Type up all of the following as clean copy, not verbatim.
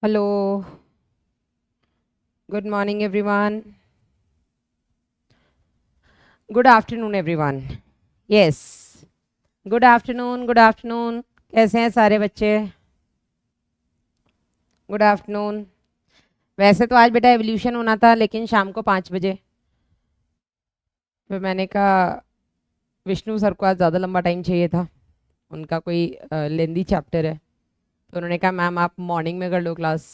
Hello. Good morning everyone. Good afternoon everyone. Yes, good afternoon, good afternoon. कैसे हैं सारे बच्चे? Good afternoon. वैसे तो आज बेटा एवोल्यूशन होना था, लेकिन शाम को 5 बजे। फिर मैंने कहा विष्णु सर को आज ज़्यादा लंबा टाइम चाहिए था, उनका कोई लेंदी चैप्टर है। तो उन्होंने कहा मैम आप मॉर्निंग में कर लो क्लास।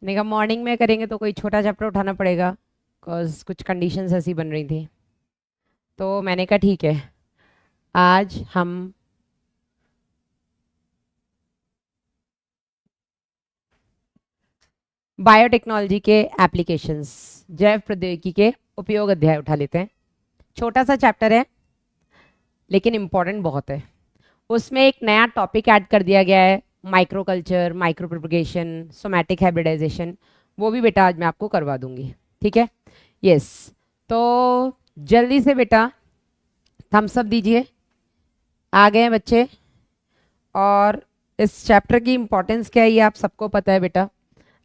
मैंने कहा मॉर्निंग में करेंगे तो कोई छोटा चैप्टर उठाना पड़ेगा, बिकॉज कुछ कंडीशंस ऐसी बन रही थी। तो मैंने कहा ठीक है, आज हम बायोटेक्नोलॉजी के एप्लीकेशंस, जैव प्रौद्योगिकी के उपयोग अध्याय उठा लेते हैं। छोटा सा चैप्टर है लेकिन इम्पोर्टेंट बहुत है। उसमें एक नया टॉपिक ऐड कर दिया गया है, माइक्रोकल्चर, माइक्रो प्रोपगेशन, सोमैटिक हाइब्रिडाइजेशन। वो भी बेटा आज मैं आपको करवा दूंगी, ठीक है? यस। तो जल्दी से बेटा थम्स अप दीजिए। आ गए हैं बच्चे? और इस चैप्टर की इम्पोर्टेंस क्या है ये आप सबको पता है बेटा।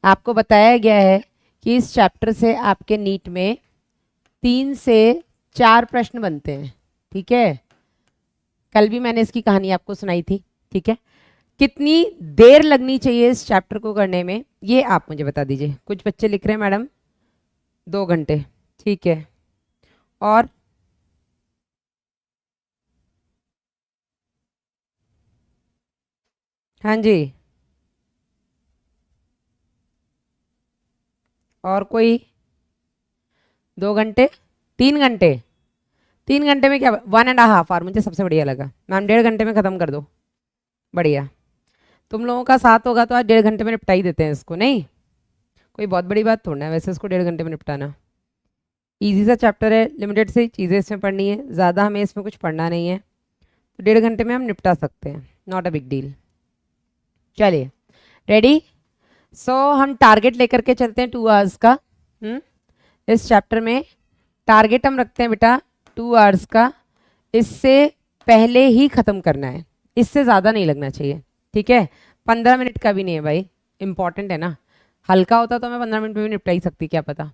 आपको बताया गया है कि इस चैप्टर से आपके नीट में 3 से 4 प्रश्न बनते हैं, ठीक है? कल भी मैंने इसकी कहानी आपको सुनाई थी, ठीक है? कितनी देर लगनी चाहिए इस चैप्टर को करने में, ये आप मुझे बता दीजिए। कुछ बच्चे लिख रहे हैं मैडम 2 घंटे, ठीक है। और हाँ जी, और कोई? 2 घंटे? 3 घंटे? 3 घंटे में क्या, 1.5 आवर मुझे सबसे बढ़िया लगा। मैम 1.5 घंटे में ख़त्म कर दो, बढ़िया। तुम लोगों का साथ होगा तो आज 1.5 घंटे में निपटा ही देते हैं इसको, नहीं? कोई बहुत बड़ी बात थोड़ा है वैसे इसको 1.5 घंटे में निपटाना। इजी सा चैप्टर है, लिमिटेड सी चीज़ें इसमें पढ़नी है, ज़्यादा हमें इसमें कुछ पढ़ना नहीं है। तो 1.5 घंटे में हम निपटा सकते हैं, नॉट अ बिग डील। चलिए, रेडी? सो हम टारगेट लेकर के चलते हैं 2 आवर्स का। इस चैप्टर में टारगेट हम रखते हैं बेटा 2 आवर्स का। इससे पहले ही ख़त्म करना है, इससे ज़्यादा नहीं लगना चाहिए, ठीक है? 15 मिनट का भी नहीं है भाई, इंपॉर्टेंट है ना। हल्का होता तो मैं 15 मिनट में भी निपटा ही सकती, क्या पता।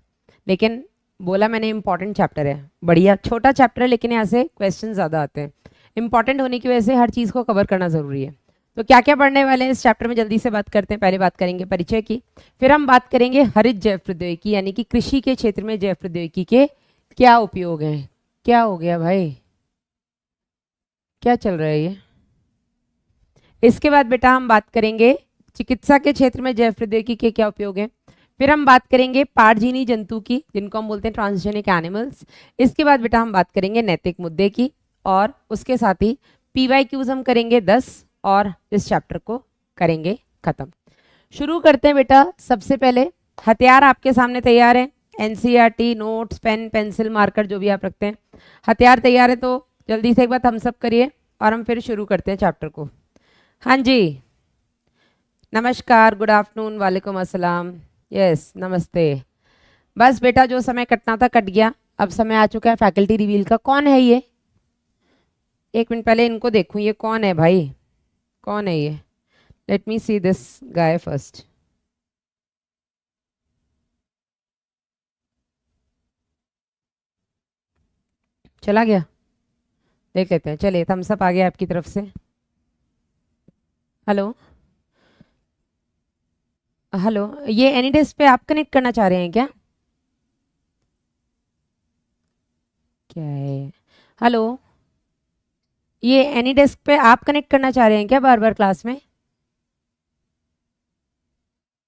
लेकिन बोला मैंने इंपॉर्टेंट चैप्टर है, बढ़िया छोटा चैप्टर है, लेकिन यहाँ से क्वेश्चन ज़्यादा आते हैं। इंपॉर्टेंट होने की वजह से हर चीज़ को कवर करना ज़रूरी है। तो क्या क्या पढ़ने वाले हैं इस चैप्टर में, जल्दी से बात करते हैं। पहले बात करेंगे परिचय की, फिर हम बात करेंगे हरित जैव प्रौद्योगिकी, यानी कि कृषि के क्षेत्र में जैव प्रौद्योगिकी के क्या उपयोग हैं। क्या हो गया भाई, क्या चल रहा है ये? इसके बाद बेटा हम बात करेंगे चिकित्सा के क्षेत्र में जैव प्रौद्योगिकी के क्या उपयोग हैं। फिर हम बात करेंगे पारजीनी जंतु की, जिनको हम बोलते हैं ट्रांसजेनिक एनिमल्स। इसके बाद बेटा हम बात करेंगे नैतिक मुद्दे की, और उसके साथ ही PYQs हम करेंगे 10, और इस चैप्टर को करेंगे खत्म। शुरू करते हैं बेटा। सबसे पहले हथियार आपके सामने तैयार है, NCERT notes, pen, pencil, marker, जो भी आप रखते हैं। हथियार तैयार है तो जल्दी से एक बार थम्स अप करिए, और हम फिर शुरू करते हैं चैप्टर को। हाँ जी, नमस्कार, गुड आफ्टरनून, वालेकुम अस्सलाम। यस, नमस्ते। बस बेटा जो समय कटना था कट गया, अब समय आ चुका है फैकल्टी रिवील का। कौन है ये? एक मिनट पहले इनको देखूं, ये कौन है भाई? कौन है ये? Let me see this guy first. चला गया? देख लेते हैं, चलिए थम्स अप आ गया आपकी तरफ से। हेलो? हेलो, ये एनी डेस्क पे आप कनेक्ट करना चाह रहे हैं क्या? क्या है? हेलो? ये एनी डेस्क पे आप कनेक्ट करना चाह रहे हैं क्या बार बार क्लास में?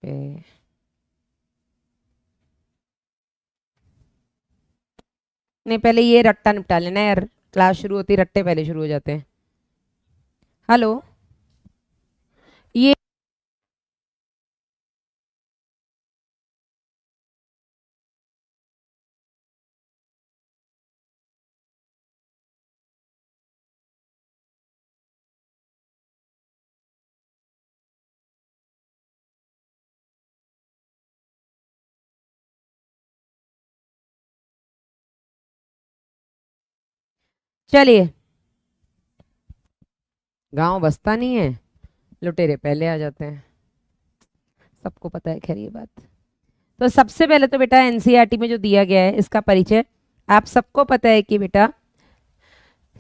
ए, नहीं, पहले ये रट्टा निपटा लेना यार, क्लास शुरू होती रट्टे पहले शुरू हो जाते हैं। हेलो? ये चलिए, गांव बसता नहीं है, लुटेरे पहले आ जाते हैं। सबको पता है खैर ये बात। तो सबसे पहले तो बेटा एनसीईआरटी में जो दिया गया है इसका परिचय आप सबको पता है कि बेटा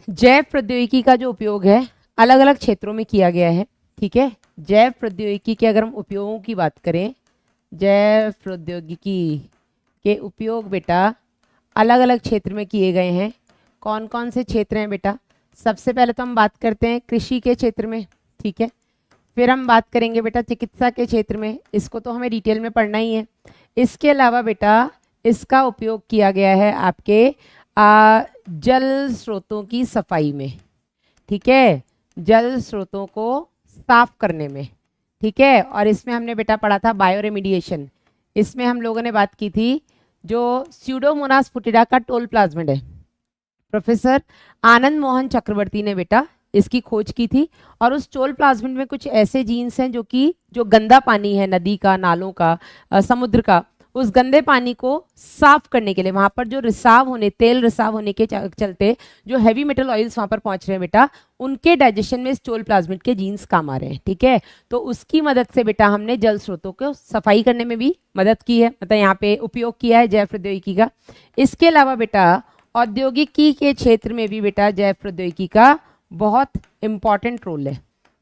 जैव प्रौद्योगिकी का जो उपयोग है अलग अलग क्षेत्रों में किया गया है। ठीक है, जैव प्रौद्योगिकी के अगर हम उपयोगों की बात करें, जैव प्रौद्योगिकी के उपयोग बेटा अलग अलग क्षेत्र में किए गए हैं। कौन कौन से क्षेत्र हैं बेटा? सबसे पहले तो हम बात करते हैं कृषि के क्षेत्र में। ठीक है, फिर हम बात करेंगे बेटा चिकित्सा के क्षेत्र में, इसको तो हमें डिटेल में पढ़ना ही है। इसके अलावा बेटा इसका उपयोग किया गया है आपके जल स्रोतों की सफाई में। ठीक है, जल स्रोतों को साफ करने में। ठीक है, और इसमें हमने बेटा पढ़ा था बायो रेमिडिएशन। इसमें हम लोगों ने बात की थी जो स्यूडोमोनास फुटिडा का टोल प्लाज्मिड है, प्रोफेसर आनंद मोहन चक्रवर्ती ने बेटा इसकी खोज की थी। और उस टोल प्लाज्मिड में कुछ ऐसे जीन्स हैं जो कि जो गंदा पानी है नदी का, नालों का, समुद्र का, उस गंदे पानी को साफ करने के लिए वहां पर जो रिसाव होने, तेल रिसाव होने के चलते जो हैवी मेटल ऑयल्स वहां पर पहुंच रहे हैं बेटा, उनके डाइजेशन में स्टोल प्लाज्मिड के जीन्स काम आ रहे हैं। ठीक है, तो उसकी मदद से बेटा हमने जल स्रोतों को सफाई करने में भी मदद की है, मतलब यहाँ पे उपयोग किया है जैव प्रौद्योगिकी का। इसके अलावा बेटा औद्योगिकी के क्षेत्र में भी बेटा जैव प्रौद्योगिकी का बहुत इंपॉर्टेंट रोल है।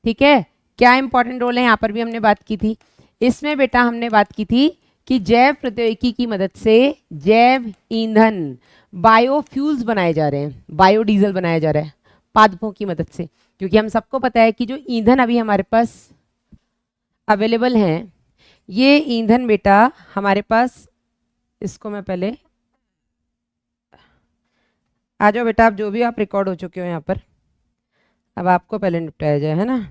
ठीक है, क्या इंपॉर्टेंट रोल है यहाँ पर भी हमने बात की थी। इसमें बेटा हमने बात की थी कि जैव प्रौद्योगिकी की मदद से जैव ईंधन, बायोफ्यूल्स बनाए जा रहे हैं, बायोडीजल बनाया जा रहा है पादपों की मदद से। क्योंकि हम सबको पता है कि जो ईंधन अभी हमारे पास अवेलेबल हैं, ये ईंधन बेटा हमारे पास, इसको मैं पहले, आ जाओ बेटा, आप जो भी आप रिकॉर्ड हो चुके हो यहाँ पर, अब आपको पहले निपटाया जाए, है ना।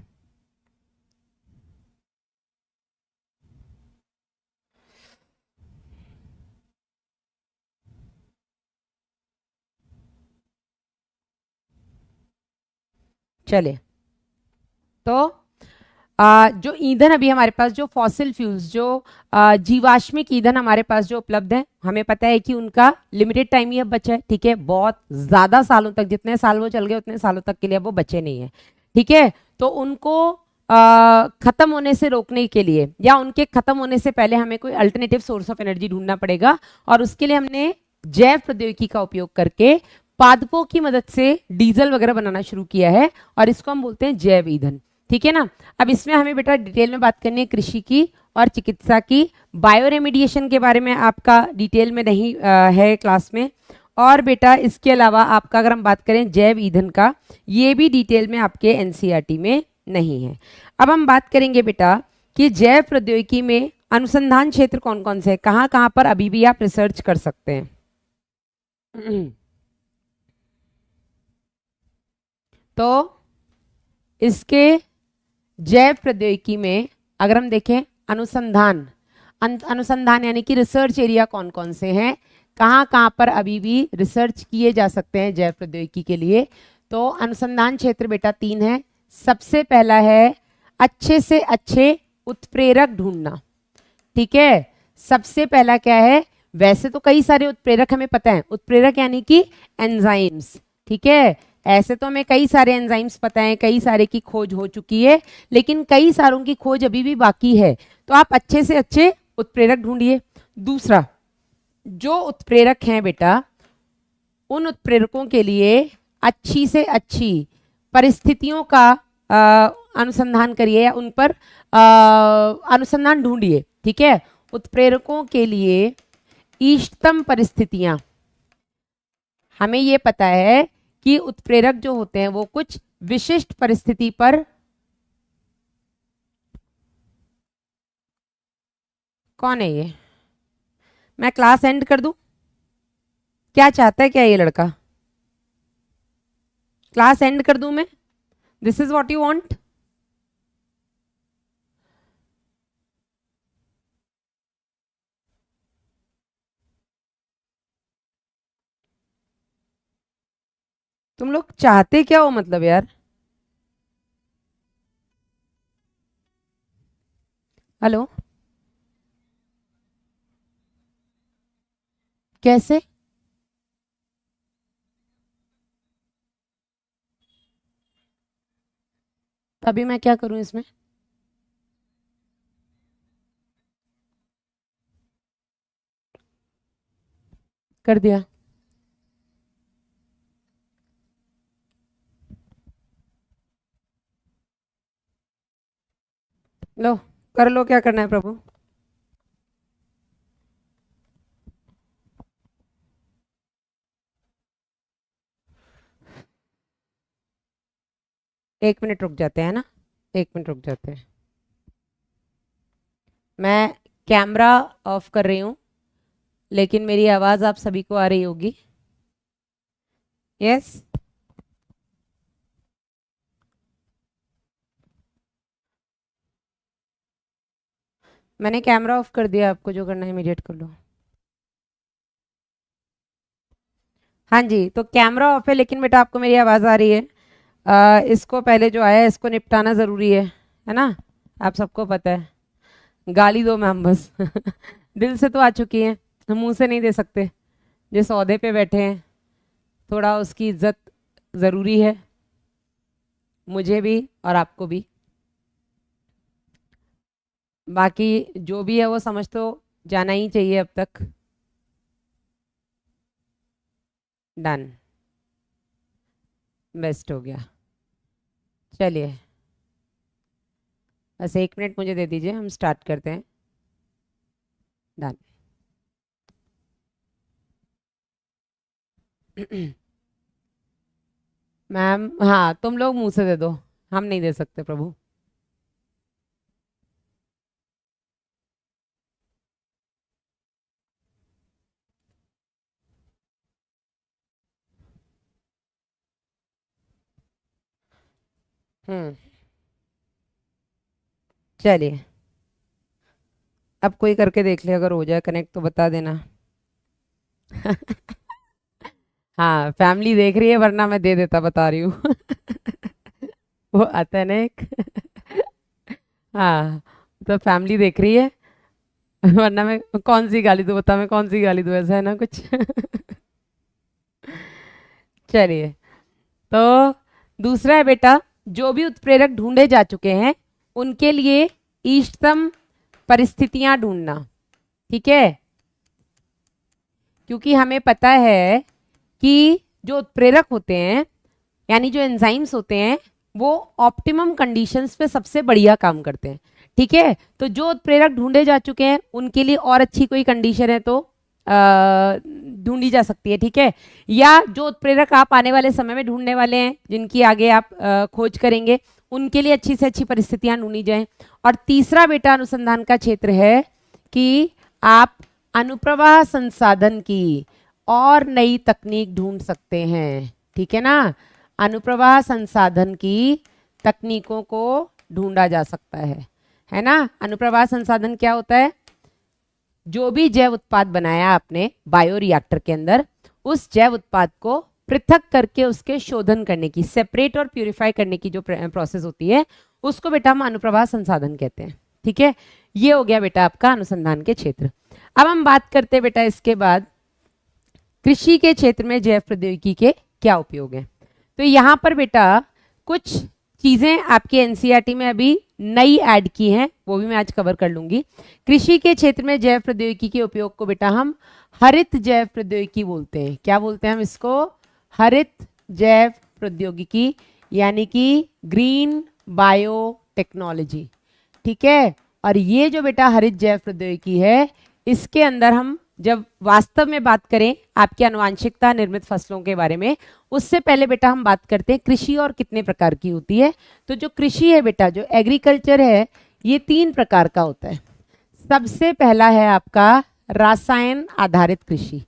चले, तो जो ईंधन अभी हमारे पास, जो फॉसिल फ्यूल्स, जो जीवाश्मिक ईंधन हमारे पास जो उपलब्ध है, हमें पता है कि उनका लिमिटेड टाइम ही अब बचा है। ठीक है, बहुत ज्यादा सालों तक, जितने साल वो चल गए उतने सालों तक के लिए अब वो बचे नहीं है। ठीक है, तो उनको खत्म होने से रोकने के लिए या उनके खत्म होने से पहले हमें कोई अल्टरनेटिव सोर्स ऑफ एनर्जी ढूंढना पड़ेगा, और उसके लिए हमने जैव प्रौद्योगिकी का उपयोग करके पादपों की मदद से डीजल वगैरह बनाना शुरू किया है, और इसको हम बोलते हैं जैव ईंधन। ठीक है ना। अब इसमें हमें बेटा डिटेल में बात करनी है कृषि की और चिकित्सा की। बायो रेमिडिएशन के बारे में आपका डिटेल में नहीं है क्लास में। और बेटा इसके अलावा आपका अगर हम बात करें जैव ईंधन का, ये भी डिटेल में आपके एनसीईआरटी में नहीं है। अब हम बात करेंगे बेटा कि जैव प्रौद्योगिकी में अनुसंधान क्षेत्र कौन कौन से हैं, कहाँ कहाँ पर अभी भी आप रिसर्च कर सकते हैं। तो इसके जैव प्रौद्योगिकी में अगर हम देखें अनुसंधान, अनुसंधान यानी कि रिसर्च एरिया कौन कौन से हैं, कहाँ कहाँ पर अभी भी रिसर्च किए जा सकते हैं जैव प्रौद्योगिकी के लिए। तो अनुसंधान क्षेत्र बेटा 3 है। सबसे पहला है अच्छे से अच्छे उत्प्रेरक ढूंढना। ठीक है, सबसे पहला क्या है, वैसे तो कई सारे उत्प्रेरक हमें पता है, उत्प्रेरक यानी कि एंजाइम्स। ठीक है, ऐसे तो हमें कई सारे एंजाइम्स पता है, कई सारे की खोज हो चुकी है, लेकिन कई सारों की खोज अभी भी बाकी है। तो आप अच्छे से अच्छे उत्प्रेरक ढूंढिए। दूसरा, जो उत्प्रेरक हैं बेटा, उन उत्प्रेरकों के लिए अच्छी से अच्छी परिस्थितियों का अनुसंधान करिए या उन पर अनुसंधान ढूंढिए। ठीक है, उत्प्रेरकों के लिए इष्टतम परिस्थितियां, हमें ये पता है कि उत्प्रेरक जो होते हैं वो कुछ विशिष्ट परिस्थिति पर, कौन है ये, मैं क्लास एंड कर दूं, क्या चाहता है क्या ये लड़का, क्लास एंड कर दूं मैं, this is what you want. तुम लोग चाहते क्या हो मतलब यार, हेलो, कैसे, अभी मैं क्या करूं इसमें, कर दिया। लो कर लो, क्या करना है प्रभु। एक मिनट रुक जाते हैं ना, एक मिनट रुक जाते हैं। मैं कैमरा ऑफ कर रही हूँ, लेकिन मेरी आवाज आप सभी को आ रही होगी। यस, मैंने कैमरा ऑफ कर दिया, आपको जो करना है इमीडिएट कर लो। हाँ जी, तो कैमरा ऑफ है, लेकिन बेटा आपको मेरी आवाज़ आ रही है। इसको पहले जो आया है इसको निपटाना ज़रूरी है ना, आप सबको पता है। गाली दो मैम बस दिल से तो आ चुकी हैं, हम मुंह से नहीं दे सकते। जिस ओहदे पे बैठे हैं थोड़ा उसकी इज्जत ज़रूरी है, मुझे भी और आपको भी। बाकी जो भी है वो समझ तो जाना ही चाहिए अब तक। डन, बेस्ट हो गया। चलिए बस एक मिनट मुझे दे दीजिए, हम स्टार्ट करते हैं। डन मैम, हाँ तुम लोग मुंह से दे दो, हम नहीं दे सकते प्रभु। हम्म, चलिए अब कोई करके देख ले, अगर हो जाए कनेक्ट तो बता देना हाँ फैमिली देख रही है, वरना मैं दे देता, बता रही हूँ वो आता है ना एक हाँ, तो फैमिली देख रही है वरना मैं कौन सी गाली दूँ, बता मैं कौन सी गाली दूँ, ऐसा है ना कुछ चलिए, तो दूसरा है बेटा, जो भी उत्प्रेरक ढूंढे जा चुके हैं उनके लिए इष्टतम परिस्थितियां ढूंढना। ठीक है, क्योंकि हमें पता है कि जो उत्प्रेरक होते हैं यानी जो एंजाइम्स होते हैं वो ऑप्टिमम कंडीशंस पे सबसे बढ़िया काम करते हैं। ठीक है, तो जो उत्प्रेरक ढूंढे जा चुके हैं उनके लिए और अच्छी कोई कंडीशन है तो ढूंढी जा सकती है। ठीक है, या जो उत्प्रेरक आप आने वाले समय में ढूंढने वाले हैं, जिनकी आगे आप खोज करेंगे, उनके लिए अच्छी से अच्छी परिस्थितियां ढूंढी जाएं। और तीसरा बेटा अनुसंधान का क्षेत्र है कि आप अनुप्रवाह संसाधन की और नई तकनीक ढूंढ सकते हैं। ठीक है ना, अनुप्रवाह संसाधन की तकनीकों को ढूंढा जा सकता है ना। अनुप्रवाह संसाधन क्या होता है? जो भी जैव उत्पाद बनाया आपने बायोरिएक्टर के अंदर, उस जैव उत्पाद को पृथक करके उसके शोधन करने की, सेपरेट और प्यूरिफाई करने की जो प्रोसेस होती है, उसको बेटा हम अनुप्रवाह संसाधन कहते हैं। ठीक है, ये हो गया बेटा आपका अनुसंधान के क्षेत्र। अब हम बात करते हैं बेटा इसके बाद कृषि के क्षेत्र में जैव प्रौद्योगिकी के क्या उपयोग हैं। तो यहाँ पर बेटा कुछ चीजें आपके एनसीईआरटी में अभी नई ऐड की हैं, वो भी मैं आज कवर कर लूंगी। कृषि के क्षेत्र में जैव प्रौद्योगिकी के उपयोग को बेटा हम हरित जैव प्रौद्योगिकी बोलते हैं। क्या बोलते हैं हम इसको? हरित जैव प्रौद्योगिकी, यानी कि ग्रीन बायो टेक्नोलॉजी। ठीक है, और ये जो बेटा हरित जैव प्रौद्योगिकी है, इसके अंदर हम जब वास्तव में बात करें आपकी आनुवांशिकता निर्मित फसलों के बारे में, उससे पहले बेटा हम बात करते हैं कृषि और कितने प्रकार की होती है। तो जो कृषि है बेटा, जो एग्रीकल्चर है, ये 3 प्रकार का होता है। सबसे पहला है आपका रासायन आधारित कृषि।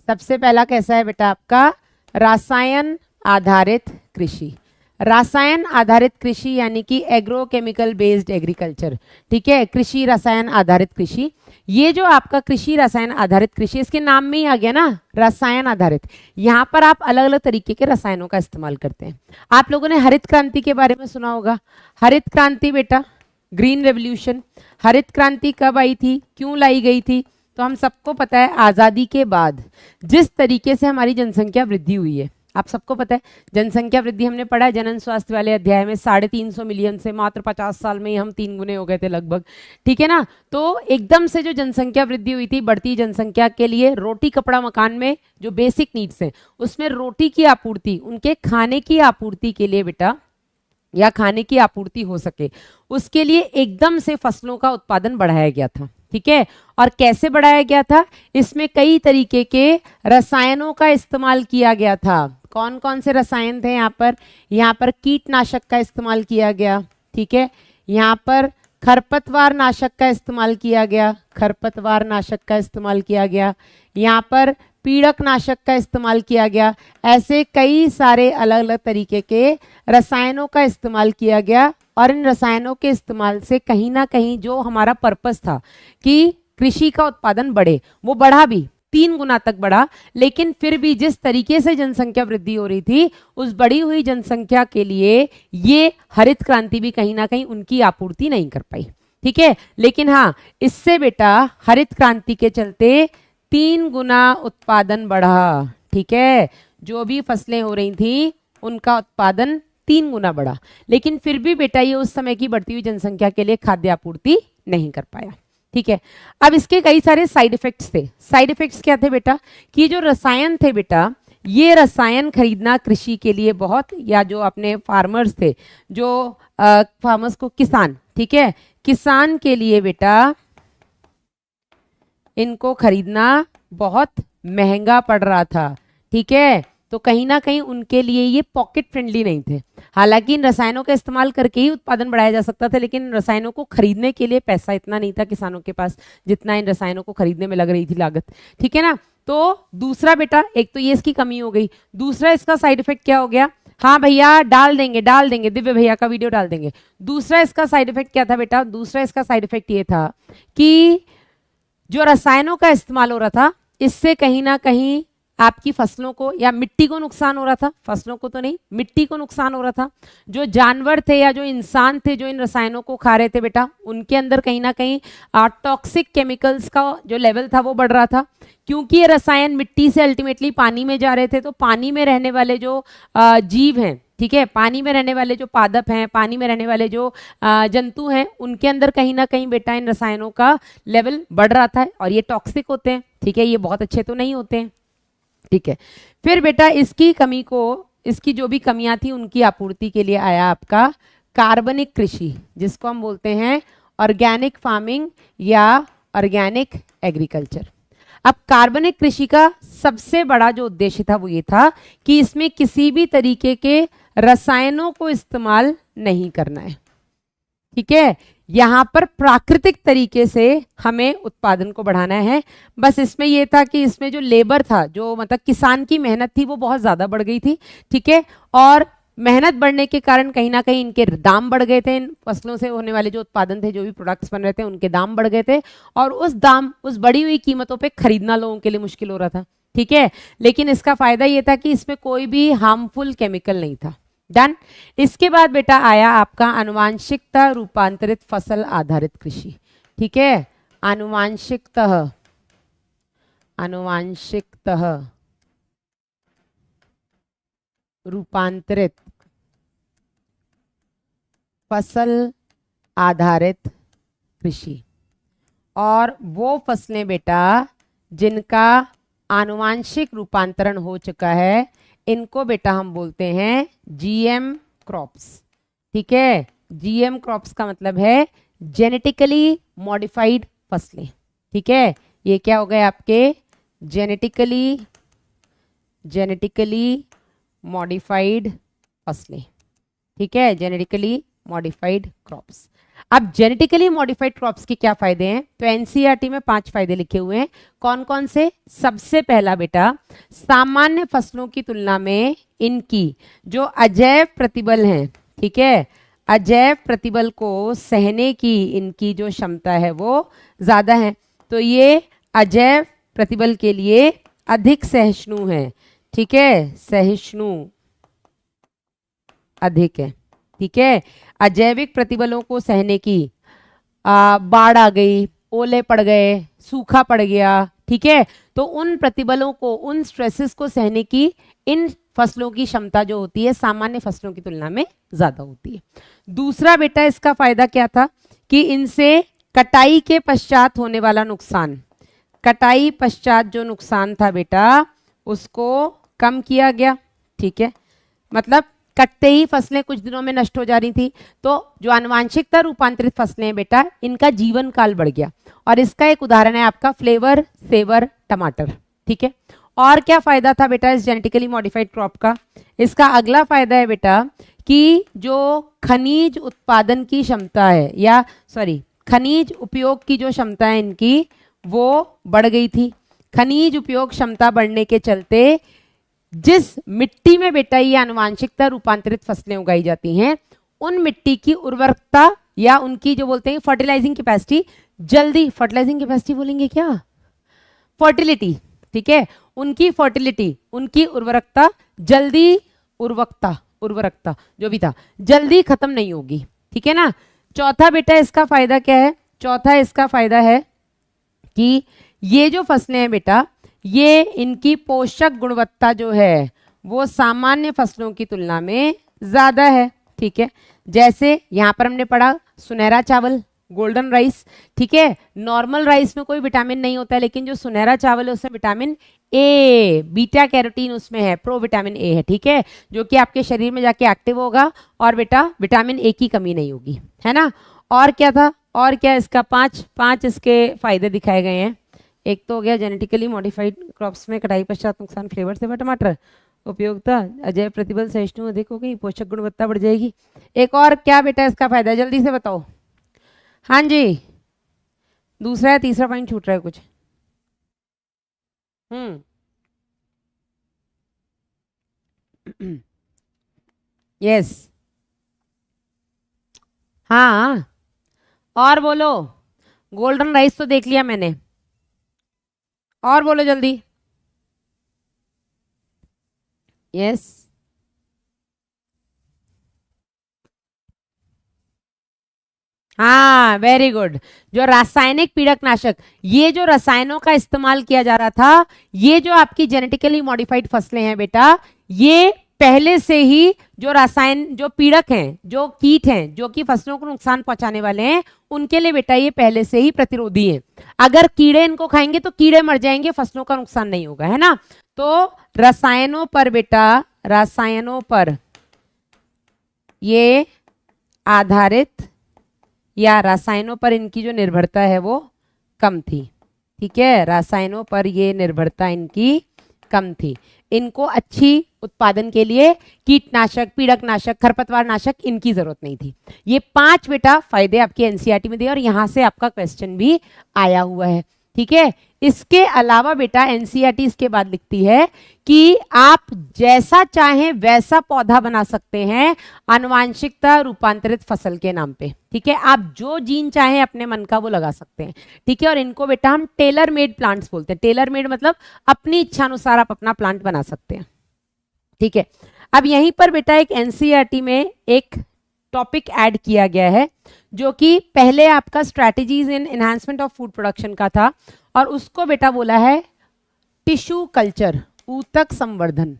सबसे पहला कैसा है बेटा आपका? रासायन आधारित कृषि। रासायन आधारित कृषि यानी कि एग्रोकेमिकल बेस्ड एग्रीकल्चर। ठीक है, कृषि रसायन आधारित कृषि। ये जो आपका कृषि रसायन आधारित कृषि, इसके नाम में ही आ गया ना, रसायन आधारित। यहाँ पर आप अलग अलग तरीके के रसायनों का इस्तेमाल करते हैं। आप लोगों ने हरित क्रांति के बारे में सुना होगा। हरित क्रांति बेटा, ग्रीन रेवोल्यूशन, हरित क्रांति कब आई थी, क्यों लाई गई थी? तो हम सबको पता है आज़ादी के बाद जिस तरीके से हमारी जनसंख्या वृद्धि हुई है, आप सबको पता है जनसंख्या वृद्धि हमने पढ़ा है जनन स्वास्थ्य वाले अध्याय में, 350 मिलियन से मात्र 50 साल में ही हम 3 गुने हो गए थे लगभग, ठीक है ना। तो एकदम से जो जनसंख्या वृद्धि हुई थी, बढ़ती जनसंख्या के लिए रोटी कपड़ा मकान में जो बेसिक नीड्स हैं उसमें रोटी की आपूर्ति, उनके खाने की आपूर्ति के लिए बेटा, या खाने की आपूर्ति हो सके उसके लिए एकदम से फसलों का उत्पादन बढ़ाया गया था, ठीक है। और कैसे बढ़ाया गया था, इसमें कई तरीके के रसायनों का इस्तेमाल किया गया था। कौन कौन से रसायन थे यहाँ पर कीटनाशक का इस्तेमाल किया गया, ठीक है। यहाँ पर खरपतवार नाशक का इस्तेमाल किया गया, खरपतवार नाशक का इस्तेमाल किया गया, यहाँ पर पीड़क नाशक का इस्तेमाल किया गया। ऐसे कई सारे अलग अलग तरीके के रसायनों का इस्तेमाल किया गया और इन रसायनों के इस्तेमाल से कहीं ना कहीं जो हमारा पर्पस था कि कृषि का उत्पादन बढ़े, वो बढ़ा भी, 3 गुना तक बढ़ा। लेकिन फिर भी जिस तरीके से जनसंख्या वृद्धि हो रही थी, उस बढ़ी हुई जनसंख्या के लिए ये हरित क्रांति भी कहीं ना कहीं उनकी आपूर्ति नहीं कर पाई, ठीक है। लेकिन हाँ, इससे बेटा हरित क्रांति के चलते 3 गुना उत्पादन बढ़ा, ठीक है। जो भी फसलें हो रही थी उनका उत्पादन 3 गुना बढ़ा। लेकिन फिर भी बेटा ये उस समय की बढ़ती हुई जनसंख्या के लिए खाद्य आपूर्ति नहीं कर पाया, ठीक है। अब इसके कई सारे साइड इफेक्ट्स थे। साइड इफेक्ट्स क्या थे बेटा, कि जो रसायन थे बेटा, ये रसायन खरीदना कृषि के लिए बहुत, या जो अपने फार्मर्स थे, जो फार्मर्स को किसान, ठीक है, किसान के लिए बेटा इनको खरीदना बहुत महंगा पड़ रहा था, ठीक है। तो कहीं ना कहीं उनके लिए ये पॉकेट फ्रेंडली नहीं थे। हालांकि इन रसायनों का इस्तेमाल करके ही उत्पादन बढ़ाया जा सकता था, लेकिन इन रसायनों को खरीदने के लिए पैसा इतना नहीं था किसानों के पास जितना इन रसायनों को खरीदने में लग रही थी लागत, ठीक है ना। तो दूसरा बेटा, एक तो ये इसकी कमी हो गई, दूसरा इसका साइड इफेक्ट क्या हो गया, हाँ भैया डाल देंगे, दिव्य भैया का वीडियो डाल देंगे। दूसरा इसका साइड इफेक्ट क्या था बेटा, दूसरा इसका साइड इफेक्ट ये था कि जो रसायनों का इस्तेमाल हो रहा था, इससे कहीं ना कहीं आपकी फसलों को या मिट्टी को नुकसान हो रहा था, फसलों को तो नहीं, मिट्टी को नुकसान हो रहा था। जो जानवर थे या जो इंसान थे जो इन रसायनों को खा रहे थे बेटा, उनके अंदर कहीं ना कहीं टॉक्सिक केमिकल्स का जो लेवल था वो बढ़ रहा था, क्योंकि ये रसायन मिट्टी से अल्टीमेटली पानी में जा रहे थे। तो पानी में रहने वाले जो जीव हैं, ठीक है, पानी में रहने वाले जो पादप हैं, पानी में रहने वाले जो जंतु हैं, उनके अंदर कहीं ना कहीं बेटा इन रसायनों का लेवल बढ़ रहा था और ये टॉक्सिक होते हैं, ठीक है, ये बहुत अच्छे तो नहीं होते हैं, ठीक है। फिर बेटा इसकी कमी को, इसकी जो भी कमियां थी उनकी आपूर्ति के लिए आया आपका कार्बनिक कृषि, जिसको हम बोलते हैं ऑर्गेनिक फार्मिंग या ऑर्गेनिक एग्रीकल्चर। अब कार्बनिक कृषि का सबसे बड़ा जो उद्देश्य था वो ये था कि इसमें किसी भी तरीके के रसायनों को इस्तेमाल नहीं करना है, ठीक है। यहाँ पर प्राकृतिक तरीके से हमें उत्पादन को बढ़ाना है। बस इसमें यह था कि इसमें जो लेबर था, जो मतलब किसान की मेहनत थी, वो बहुत ज़्यादा बढ़ गई थी, ठीक है। और मेहनत बढ़ने के कारण कहीं ना कहीं इनके दाम बढ़ गए थे, इन फसलों से होने वाले जो उत्पादन थे, जो भी प्रोडक्ट्स बन रहे थे, उनके दाम बढ़ गए थे और उस बढ़ी हुई कीमतों पे खरीदना लोगों के लिए मुश्किल हो रहा था, ठीक है। लेकिन इसका फायदा ये था कि इसमें कोई भी हार्मफुल केमिकल नहीं था। डन। इसके बाद बेटा आया आपका आनुवांशिकता रूपांतरित फसल आधारित कृषि, ठीक है। आनुवांशिकतः रूपांतरित फसल आधारित कृषि, और वो फसलें बेटा जिनका आनुवांशिक रूपांतरण हो चुका है, इनको बेटा हम बोलते हैं जीएम क्रॉप्स, ठीक है। जीएम क्रॉप्स का मतलब है जेनेटिकली मॉडिफाइड फसलें, ठीक है। ये क्या हो गए आपके जेनेटिकली मॉडिफाइड फसलें, ठीक है, जेनेटिकली मॉडिफाइड क्रॉप्स। अब जेनेटिकली मॉडिफाइड क्रॉप्स के क्या फायदे हैं, तो एनसीईआरटी में 5 फायदे लिखे हुए हैं। कौन कौन से, सबसे पहला बेटा सामान्य फसलों की तुलना में इनकी जो अजैव प्रतिबल हैं, ठीक है, अजैव प्रतिबल को सहने की इनकी जो क्षमता है वो ज्यादा है। तो ये अजैव प्रतिबल के लिए अधिक सहिष्णु है, ठीक है, सहिष्णु अधिक है, ठीक है। अजैविक प्रतिबलों को सहने की, बाढ़ आ गई, ओले पड़ गए, सूखा पड़ गया, ठीक है, तो उन प्रतिबलों को, उन स्ट्रेसेस को सहने की इन फसलों की क्षमता जो होती है सामान्य फसलों की तुलना में ज्यादा होती है। दूसरा बेटा इसका फायदा क्या था कि इनसे कटाई के पश्चात होने वाला नुकसान, कटाई पश्चात जो नुकसान था बेटा उसको कम किया गया। ठीक है, मतलब कटते ही फसलें कुछ दिनों में नष्ट हो जा रही थी, तो जो आनुवांशिकता रूपांतरित फसलें हैं बेटा इनका जीवन काल बढ़ गया। और इसका एक उदाहरण है आपका फ्लेवर सेवर टमाटर। ठीक है, और क्या फायदा था बेटा इस जेनेटिकली मॉडिफाइड क्रॉप का? इसका अगला फायदा है बेटा कि जो खनिज उत्पादन की क्षमता है, या सॉरी खनिज उपयोग की जो क्षमता है इनकी वो बढ़ गई थी। खनिज उपयोग क्षमता बढ़ने के चलते जिस मिट्टी में बेटा ये आनुवांशिकता रूपांतरित फसलें उगाई जाती हैं उन मिट्टी की उर्वरकता या उनकी जो बोलते हैं फर्टिलाइजिंग कैपेसिटी जल्दी, फर्टिलाइजिंग कैपेसिटी बोलेंगे क्या, फर्टिलिटी, ठीक है, उनकी फर्टिलिटी, उनकी उर्वरकता जल्दी, उर्वरकता जो भी था जल्दी खत्म नहीं होगी। ठीक है ना। चौथा बेटा इसका फायदा क्या है? चौथा इसका फायदा है कि ये जो फसलें हैं बेटा ये इनकी पोषक गुणवत्ता जो है वो सामान्य फसलों की तुलना में ज्यादा है। ठीक है, जैसे यहां पर हमने पढ़ा सुनहरा चावल, गोल्डन राइस। ठीक है, नॉर्मल राइस में कोई विटामिन नहीं होता है, लेकिन जो सुनहरा चावल है उसमें विटामिन ए, बीटा कैरोटीन उसमें है, प्रो विटामिन ए है। ठीक है, जो कि आपके शरीर में जाके एक्टिव होगा और बेटा विटामिन ए की कमी नहीं होगी, है ना। और क्या था, और क्या इसका पांच इसके फायदे दिखाए गए हैं। एक तो हो गया जेनेटिकली मॉडिफाइड क्रॉप्स में कटाई पश्चात नुकसान, फ्लेवर से टमाटर, उपयोगिता अजैव प्रतिबल सहिष्णु अधिक हो गई, पोषक गुणवत्ता बढ़ जाएगी। एक और क्या बेटा इसका फायदा है, जल्दी से बताओ। हाँ जी, दूसरा या तीसरा पॉइंट छूट रहा है कुछ? यस, हाँ और बोलो। गोल्डन राइस तो देख लिया मैंने, और बोलो जल्दी। यस, हाँ वेरी गुड। जो रासायनिक पीड़कनाशक, ये जो रसायनों का इस्तेमाल किया जा रहा था, ये जो आपकी जेनेटिकली मॉडिफाइड फसलें हैं बेटा, ये पहले से ही जो रसायन, जो पीड़क हैं, जो कीट हैं, जो कि फसलों को नुकसान पहुंचाने वाले हैं, उनके लिए बेटा ये पहले से ही प्रतिरोधी हैं। अगर कीड़े इनको खाएंगे तो कीड़े मर जाएंगे, फसलों का नुकसान नहीं होगा, है ना। तो रसायनों पर बेटा, रसायनों पर ये आधारित या रसायनों पर इनकी जो निर्भरता है वो कम थी। ठीक है, रसायनों पर ये निर्भरता इनकी कम थी। इनको अच्छी उत्पादन के लिए कीटनाशक, पीड़कनाशक, खरपतवार नाशक इनकी जरूरत नहीं थी। ये 5 बेटा फायदे आपके एनसीईआरटी में दिए और यहां से आपका क्वेश्चन भी आया हुआ है। ठीक है, इसके अलावा बेटा एनसीईआरटी इसके बाद लिखती है कि आप जैसा चाहें वैसा पौधा बना सकते हैं आनुवांशिकता रूपांतरित फसल के नाम पे। ठीक है, आप जो जीन चाहें अपने मन का वो लगा सकते हैं। ठीक है, और इनको बेटा हम टेलर मेड प्लांट्स बोलते हैं। टेलर मेड मतलब अपनी इच्छा अनुसार आप अपना प्लांट बना सकते हैं। ठीक है, अब यहीं पर बेटा एक एनसीईआरटी में एक टॉपिक ऐड किया गया है जो कि पहले आपका strategies in enhancement of food production का था, और उसको बेटा बोला है टिश्यू कल्चर, ऊतक संवर्धन।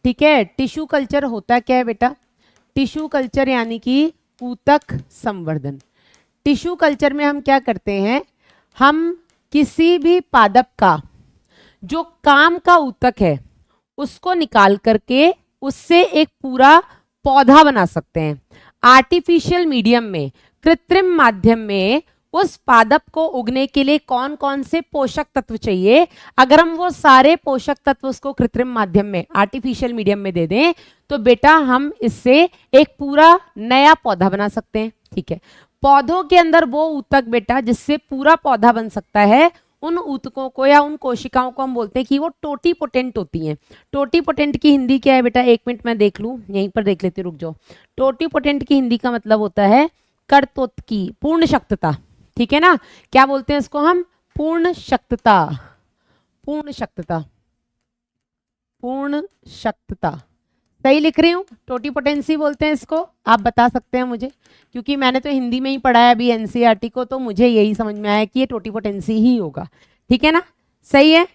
ठीक है, टिश्यू कल्चर होता क्या है बेटा? टिश्यू कल्चर यानी कि ऊतक संवर्धन। टिश्यू कल्चर में हम क्या करते हैं, हम किसी भी पादप का जो काम का ऊतक है उसको निकाल करके उससे एक पूरा पौधा बना सकते हैं। आर्टिफिशियल मीडियम में, कृत्रिम माध्यम में उस पादप को उगने के लिए कौन कौन से पोषक तत्व चाहिए, अगर हम वो सारे पोषक तत्व उसको कृत्रिम माध्यम में, आर्टिफिशियल मीडियम में दे दें तो बेटा हम इससे एक पूरा नया पौधा बना सकते हैं। ठीक है, पौधों के अंदर वो ऊतक बेटा जिससे पूरा पौधा बन सकता है, उन ऊतकों को या उन कोशिकाओं को हम बोलते हैं कि वो टोटीपोटेंट होती हैं। टोटीपोटेंट की हिंदी क्या है बेटा? 1 मिनट मैं देख लूं, यहीं पर देख लेती, रुक जाओ। टोटीपोटेंट की हिंदी का मतलब होता है कर्तोत्की, पूर्ण शक्तता। ठीक है ना, क्या बोलते हैं इसको हम? पूर्ण शक्तता, पूर्ण शक्तता, पूर्ण शक्तता। सही लिख रही हूँ? टोटीपोटेंसी बोलते हैं इसको, आप बता सकते हैं मुझे, क्योंकि मैंने तो हिंदी में ही पढ़ा है अभी एनसीईआरटी को, तो मुझे यही समझ में आया कि ये टोटीपोटेंसी ही होगा। ठीक है ना, सही है,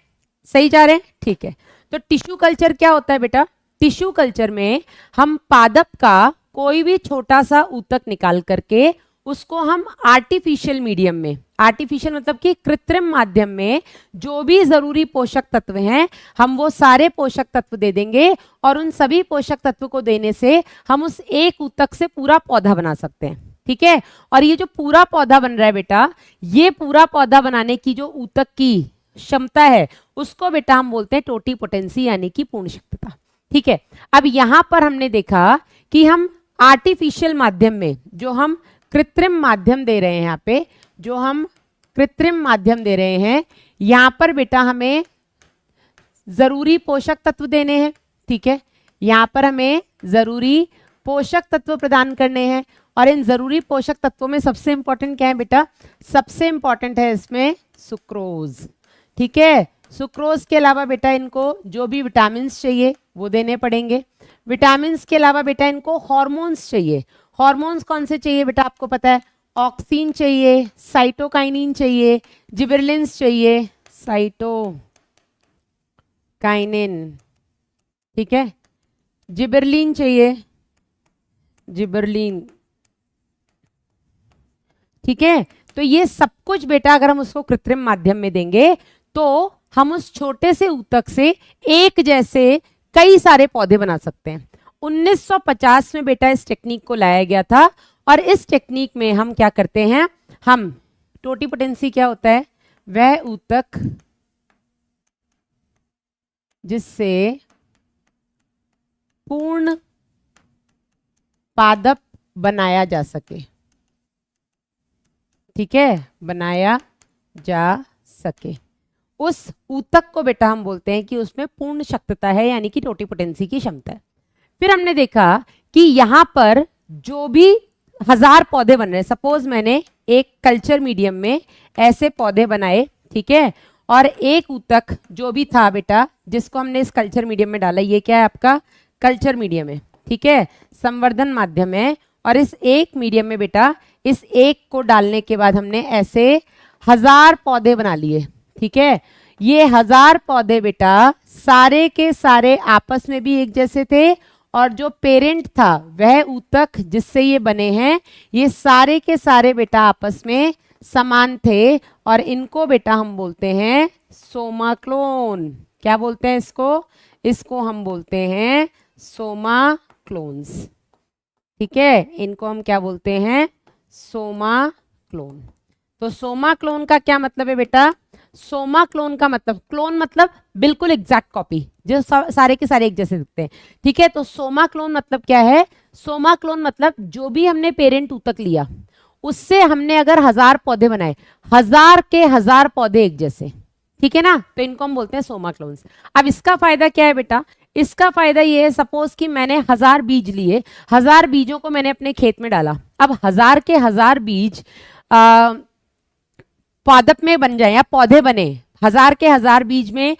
सही जा रहे हैं? ठीक है, तो टिश्यू कल्चर क्या होता है बेटा? टिश्यू कल्चर में हम पादप का कोई भी छोटा सा ऊतक निकाल करके उसको हम आर्टिफिशियल मीडियम में, आर्टिफिशियल मतलब कि कृत्रिम माध्यम में जो भी जरूरी पोषक तत्व हैं हम वो सारे पोषक तत्व दे देंगे और उन सभी पोषक तत्व को देने से हम उस एक ऊतक से पूरा पौधा बना सकते हैं। ठीक है, और ये जो पूरा पौधा बन रहा है बेटा, ये पूरा पौधा बनाने की जो ऊतक की क्षमता है उसको बेटा हम बोलते हैं टोटीपोटेंसी यानी कि पूर्ण शक्तता। ठीक है, अब यहां पर हमने देखा कि हम आर्टिफिशियल माध्यम में जो हम कृत्रिम माध्यम दे रहे हैं, यहाँ पे जो हम कृत्रिम माध्यम दे रहे हैं यहाँ पर बेटा हमें जरूरी पोषक तत्व देने हैं। ठीक है, यहाँ पर हमें जरूरी पोषक तत्व प्रदान करने हैं और इन जरूरी पोषक तत्वों में सबसे इंपॉर्टेंट क्या है बेटा, सबसे इंपॉर्टेंट है इसमें सुक्रोज। ठीक है, सुक्रोज के अलावा बेटा इनको जो भी विटामिन चाहिए वो देने पड़ेंगे। विटामिन के अलावा बेटा इनको हॉर्मोन्स चाहिए। हॉर्मोन्स कौन से चाहिए बेटा आपको पता है, ऑक्सीन चाहिए, साइटोकाइनिन चाहिए, जिबरलिन्स चाहिए, साइटोकाइनिन, ठीक है, जिबरलिन चाहिए, जिबरलिन। ठीक है, तो ये सब कुछ बेटा अगर हम उसको कृत्रिम माध्यम में देंगे तो हम उस छोटे से ऊतक से एक जैसे कई सारे पौधे बना सकते हैं। 1950 में बेटा इस टेक्निक को लाया गया था और इस टेक्निक में हम क्या करते हैं, हम टोटीपोटेंसी क्या होता है, वह ऊतक जिससे पूर्ण पादप बनाया जा सके। ठीक है, बनाया जा सके, उस ऊतक को बेटा हम बोलते हैं कि उसमें पूर्ण शक्तता है यानी कि टोटीपोटेंसी की क्षमता है। फिर हमने देखा कि यहां पर जो भी 1000 पौधे बन रहे हैं, सपोज मैंने एक कल्चर मीडियम में ऐसे पौधे बनाए, ठीक है, और एक ऊतक जो भी था बेटा जिसको हमने इस कल्चर मीडियम में डाला, ये क्या है आपका कल्चर मीडियम है, ठीक है, संवर्धन माध्यम है, और इस एक मीडियम में बेटा इस एक को डालने के बाद हमने ऐसे 1000 पौधे बना लिए। ठीक है, ये 1000 पौधे बेटा सारे के सारे आपस में भी एक जैसे थे और जो पेरेंट था वह ऊतक जिससे ये बने हैं ये सारे के सारे बेटा आपस में समान थे और इनको बेटा हम बोलते हैं सोमा क्लोन। क्या बोलते हैं इसको, इसको हम बोलते हैं सोमा क्लोन्स। ठीक है, इनको हम क्या बोलते हैं, सोमा क्लोन। तो सोमा क्लोन का क्या मतलब है बेटा, सोमा क्लोन का मतलब, क्लोन मतलब बिल्कुल एग्जैक्ट कॉपी जो सारे के सारे एक जैसे दिखते हैं। ठीक है, तो सोमा क्लोन मतलब क्या है, सोमा क्लोन मतलब जो भी हमने पेरेंट ऊतक लिया उससे हमने अगर 1000 पौधे बनाए, 1000 के 1000 पौधे एक जैसे, ठीक है ना, तो इनको हम बोलते हैं सोमा क्लोन्स। अब इसका फायदा क्या है बेटा, इसका फायदा ये है, सपोज कि मैंने 1000 बीज लिए, 1000 बीजों को मैंने अपने खेत में डाला, अब 1000 के 1000 बीज पादप में बन जाए या पौधे बने, 1000 के 1000 बीज में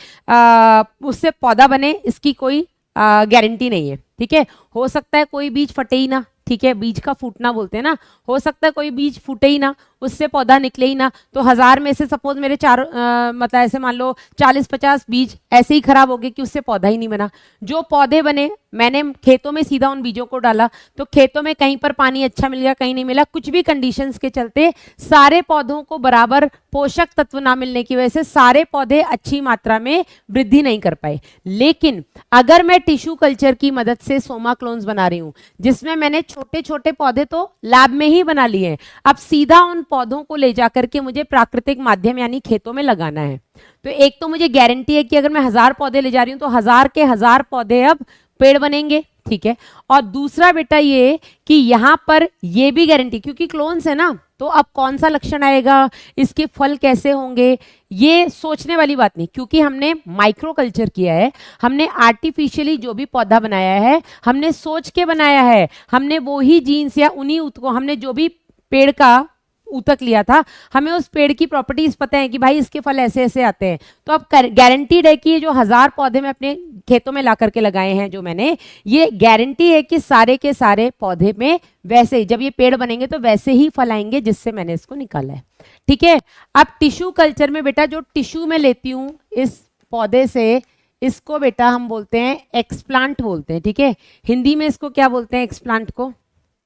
उससे पौधा बने, इसकी कोई गारंटी नहीं है। ठीक है, हो सकता है कोई बीज फटे ही ना, ठीक है, बीज का फूटना बोलते हैं ना, हो सकता है कोई बीज फूटे ही ना, उससे पौधा निकले ही ना, तो 1000 में से सपोज मेरे मतलब ऐसे मान लो 40-50 बीज ऐसे ही खराब हो गए कि उससे पौधा ही नहीं बना। जो पौधे बने मैंने खेतों में सीधा उन बीजों को डाला, तो खेतों में कहीं पर पानी अच्छा मिल गया, कहीं नहीं मिला, कुछ भी कंडीशंस के चलते सारे पौधों को बराबर पोषक तत्व ना मिलने की वजह से सारे पौधे अच्छी मात्रा में वृद्धि नहीं कर पाए। लेकिन अगर मैं टिश्यू कल्चर की मदद से सोमा क्लोन्स बना रही हूं जिसमें मैंने छोटे छोटे पौधे तो लैब में ही बना लिए हैं, अब सीधा उन पौधों को ले जाकर के मुझे प्राकृतिक माध्यम यानी खेतों में लगाना है, तो एक तो मुझे गारंटी है कि अगर मैं 1000 पौधे ले जा रही हूं तो 1000 के 1000 पौधे अब पेड़ बनेंगे। ठीक है, और दूसरा बेटा ये कि यहां पर ये भी गारंटी, क्योंकि क्लोन्स है ना, तो अब कौन सा लक्षण आएगा, इसके फल कैसे होंगे, ये सोचने वाली बात नहीं, क्योंकि हमने माइक्रो कल्चर किया है, हमने आर्टिफिशियली जो भी पौधा बनाया है हमने सोच के बनाया है, हमने वो ही जीन्स या उन्हीं ऊतकों, हमने जो भी पेड़ का ऊतक लिया था हमें उस पेड़ की प्रॉपर्टीज पता है कि भाई इसके फल ऐसे ऐसे आते हैं, तो अब गारंटीड है कि ये जो 1000 पौधे मैं अपने खेतों में ला करके लगाए हैं जो मैंने, ये गारंटी है कि सारे के सारे पौधे में वैसे ही जब ये पेड़ बनेंगे तो वैसे ही फल आएंगे जिससे मैंने इसको निकाला है। ठीक है, अब टिश्यू कल्चर में बेटा जो टिश्यू में लेती हूँ इस पौधे से इसको बेटा हम बोलते हैं एक्सप्लांट बोलते हैं, ठीक है। हिंदी में इसको क्या बोलते हैं एक्सप्लांट को?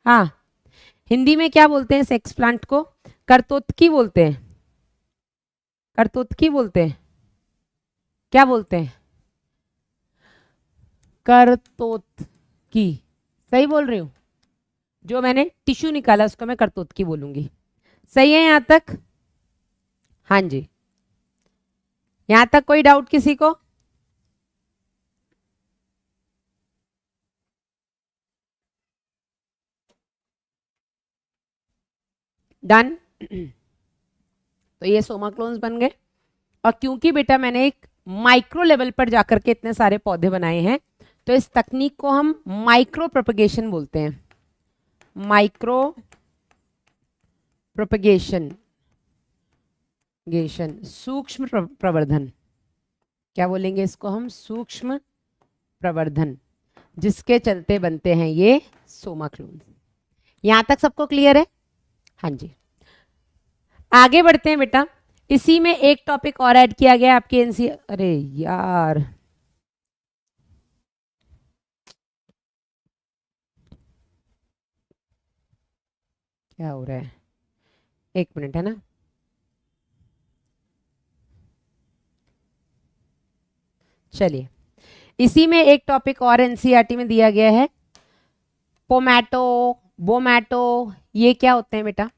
हाँ, हिंदी में क्या बोलते हैं इस एक्सप्लांट को? करतोतकी बोलते हैं, करतोतकी बोलते हैं, क्या बोलते हैं? करतोतकी, सही बोल रही हूँ? जो मैंने टिश्यू निकाला उसको मैं करतोतकी बोलूंगी। सही है यहां तक? हाँ जी, यहां तक कोई डाउट किसी को? डन। तो ये सोमा क्लोन्स बन गए। और क्योंकि बेटा मैंने एक माइक्रो लेवल पर जाकर के इतने सारे पौधे बनाए हैं, तो इस तकनीक को हम माइक्रो प्रोपगेशन बोलते हैं। माइक्रो प्रोपगेशन, सूक्ष्म प्रवर्धन, क्या बोलेंगे इसको हम? सूक्ष्म प्रवर्धन, जिसके चलते बनते हैं ये सोमा क्लोन्स। यहां तक सबको क्लियर है? हाँ जी, आगे बढ़ते हैं बेटा। इसी में एक टॉपिक और ऐड किया गया आपके एनसी। अरे यार, क्या हो रहा है? एक मिनट, है ना। चलिए, इसी में एक टॉपिक और एनसीईआरटी में दिया गया है, पोमैटो, बोमैटो, ये क्या होते हैं बेटा?